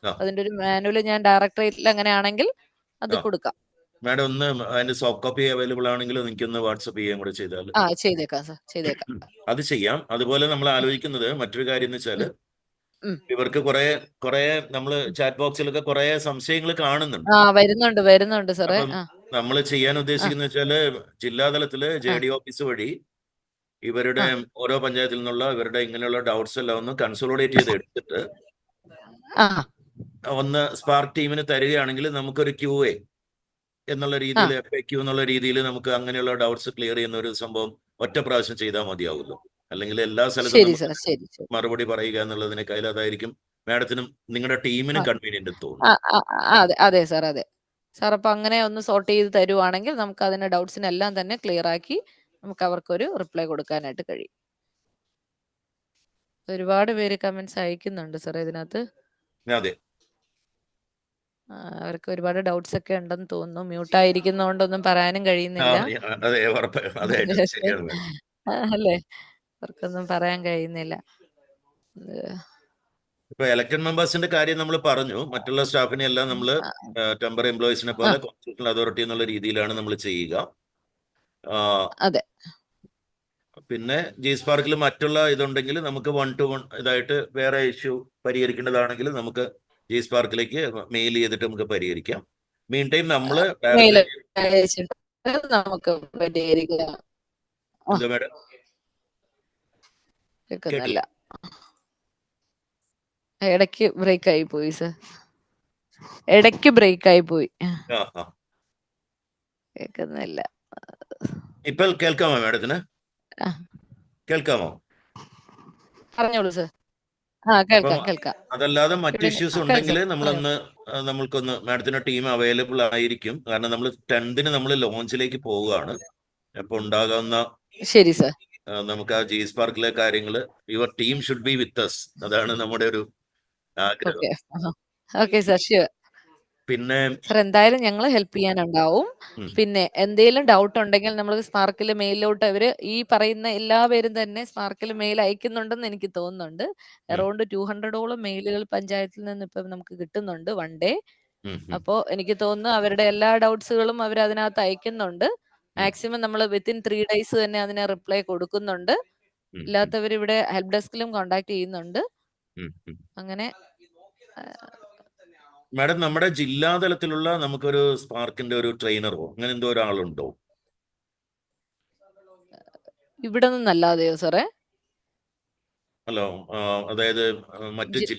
ആ.
അതിന്റെ ഒരു മാനുവൽ ഞാൻ ഡയറക്ടറേറ്റിൽ അങ്ങനെയാണെങ്കിൽ അത്
ആ.
കൊടുക്കാം.
മാഡം ഒന്ന് അതിന്റെ സോഫ്റ്റ് കോപ്പി അവൈലബിൾ ആണെങ്കിൽ എനിക്കൊന്ന് വാട്സപ്പ് ചെയ്യാൻ കൂടെ ചെയ്താൽ.
ചെയ്തേക്കാം സർ, ചെയ്തേക്കാം.
അത് ചെയ്യാം. അതുപോലെ നമ്മൾ ആലോചിക്കുന്നത് മറ്റൊരു കാര്യം എന്ന് വെച്ചാൽ
ഉം.
ഇവർക്ക് കുറെ നമ്മൾ ചാറ്റ് ബോക്സിലൊക്കെ കുറെ സംശയങ്ങൾ കാണുന്നുണ്ട്.
വരുന്നുണ്ട് സാറേ.
അപ്പം നമ്മൾ ചെയ്യാൻ ഉദ്ദേശിക്കുന്ന വെച്ചാല് ജില്ലാതലത്തില് JD ഓഫീസ് വഴി ഇവരുടെ ഓരോ പഞ്ചായത്തിൽ നിന്നുള്ള ഇവരുടെ ഇങ്ങനെയുള്ള ഡൗട്ട്സ് എല്ലാം ഒന്ന് കൺസോളിഡേറ്റ് ചെയ്ത് എടുത്തിട്ട് ഒന്ന് സ്പാർക്ക് ടീമിന് തരികയാണെങ്കിൽ നമുക്കൊരു QA എന്നുള്ള രീതിയിൽ FAQ എന്നുള്ള രീതിയിൽ നമുക്ക് അങ്ങനെയുള്ള ഡൗട്ട്സ് ക്ലിയർ ചെയ്യുന്ന ഒരു സംഭവം ഒറ്റ പ്രാവശ്യം ചെയ്താൽ മതിയാവുമല്ലോ. അല്ലെങ്കിൽ എല്ലാ സ്ഥലത്തും മറുപടി പറയുക എന്നുള്ളതിനേക്കാൾ അതായിരിക്കും മാഡത്തിനും നിങ്ങളുടെ ടീമിനും കൺവീനിയന്റ് തോന്നുന്നു.
അതെ സാർ, അതെ സാർ. അപ്പൊ അങ്ങനെ ഒന്ന് സോർട്ട് ചെയ്ത് തരുവാണെങ്കിൽ നമുക്ക് അതിന്റെ ഡൗട്ട്സിനെല്ലാം തന്നെ ക്ലിയർ ആക്കി നമുക്ക് അവർക്കൊരു റിപ്ലൈ കൊടുക്കാനായിട്ട് കഴിയും. ഒരുപാട് പേര് കമന്റ്സ് അയക്കുന്നുണ്ട് സാർ ഇതിനകത്ത്.
അതെ,
അവർക്ക് ഒരുപാട് ഡൗട്ട്സ് ഒക്കെ ഉണ്ടെന്ന് തോന്നുന്നു. മ്യൂട്ടായിരിക്കുന്നതുകൊണ്ടൊന്നും പറയാനും കഴിയുന്നില്ല. അല്ലേ, അവർക്കൊന്നും പറയാൻ കഴിയുന്നില്ല.
ഇപ്പൊ ഇലക്ടഡ് മെമ്പേഴ്സിന്റെ കാര്യം നമ്മൾ പറഞ്ഞു. മറ്റുള്ള സ്റ്റാഫിനെ എല്ലാം നമ്മൾ ടെമ്പററി എംപ്ലോയീസിനെ പോലെ കോൺസ്റ്റിറ്റ്യൂഷണൽ അതോറിറ്റി എന്നുള്ള രീതിയിലാണ് നമ്മൾ ചെയ്യുക.
അതെ.
പിന്നെ ജി സ്പാർക്കിൽ മറ്റുള്ള ഇതുണ്ടെങ്കിൽ നമുക്ക് 1-to-1 ഇതായിട്ട് വേറെ ഇഷ്യൂ പരിഹരിക്കേണ്ടതാണെങ്കിൽ നമുക്ക് ജി സ്പാർക്കിലേക്ക് മെയിൽ ചെയ്തിട്ട് നമുക്ക് പരിഹരിക്കാം. മീൻ ടൈം നമ്മള്
നമുക്ക് പരിഹരിക്കാം.
എന്താ മാഡം
കേൾക്കുന്നില്ല, ഇടയ്ക്ക് ബ്രേക്ക് ആയി പോയി സർ. കേൾക്കുന്നില്ല.
ഇപ്പൊ കേൾക്കാമോ മാഡത്തിന്? കേൾക്കാമോ?
പറഞ്ഞോളൂ സർ. കേൾക്കാം.
അതല്ലാതെ മറ്റു ഇഷ്യൂസ് ഉണ്ടെങ്കിൽ നമ്മൾക്കൊന്ന് മാഡത്തിന്റെ ടീം അവൈലബിൾ ആയിരിക്കും. കാരണം നമ്മൾ 10th നമ്മൾ ലോഞ്ചിലേക്ക് പോവുകയാണ്. അപ്പൊ ഉണ്ടാകാവുന്ന
ശരി സർ,
നമുക്ക് ആ ജി സ്പാർക്കിലെ കാര്യങ്ങള് your team should be with us. അതാണ് നമ്മുടെ ഒരു ആഗ്രഹം.
Okay sir, sure.
പിന്നെ
സർ എന്തായാലും ഞങ്ങൾ ഹെൽപ്പ് ചെയ്യാനുണ്ടാവും. പിന്നെ എന്തെങ്കിലും ഡൗട്ട് ഉണ്ടെങ്കിൽ നമ്മൾ സ്പാർക്കിൽ മെയിലോട്ട് അവര് ഈ പറയുന്ന എല്ലാവരും തന്നെ സ്പാർക്കിൽ മെയിൽ അയക്കുന്നുണ്ടെന്ന് എനിക്ക് തോന്നുന്നുണ്ട്. അറൌണ്ട് 200ഓളം മെയിലുകൾ പഞ്ചായത്തിൽ നിന്ന് ഇപ്പൊ നമുക്ക് കിട്ടുന്നുണ്ട് 1 day. അപ്പോ എനിക്ക് തോന്നുന്നു അവരുടെ എല്ലാ ഡൗട്ട്സുകളും അവർ അതിനകത്ത് അയക്കുന്നുണ്ട്. മാക്സിമം നമ്മൾ വിത്തിൻ 3 days തന്നെ അതിനെ റിപ്ലൈ കൊടുക്കുന്നുണ്ട്. ഇല്ലാത്തവർ ഇവിടെ ഹെൽപ്പ് ഡെസ്കിലും കോൺടാക്ട് ചെയ്യുന്നുണ്ട്. അങ്ങനെ
മാഡം നമ്മുടെ ജില്ലാതലത്തിലുള്ള നമുക്കൊരു സ്പാർക്കിന്റെ ഒരു ട്രെയിനറോ അങ്ങനെ എന്തോ ഒരാളുണ്ടോ?
ഇവിടെ നിന്നല്ലാതെയോ സാറേ?
ഹലോ, അതായത് മറ്റു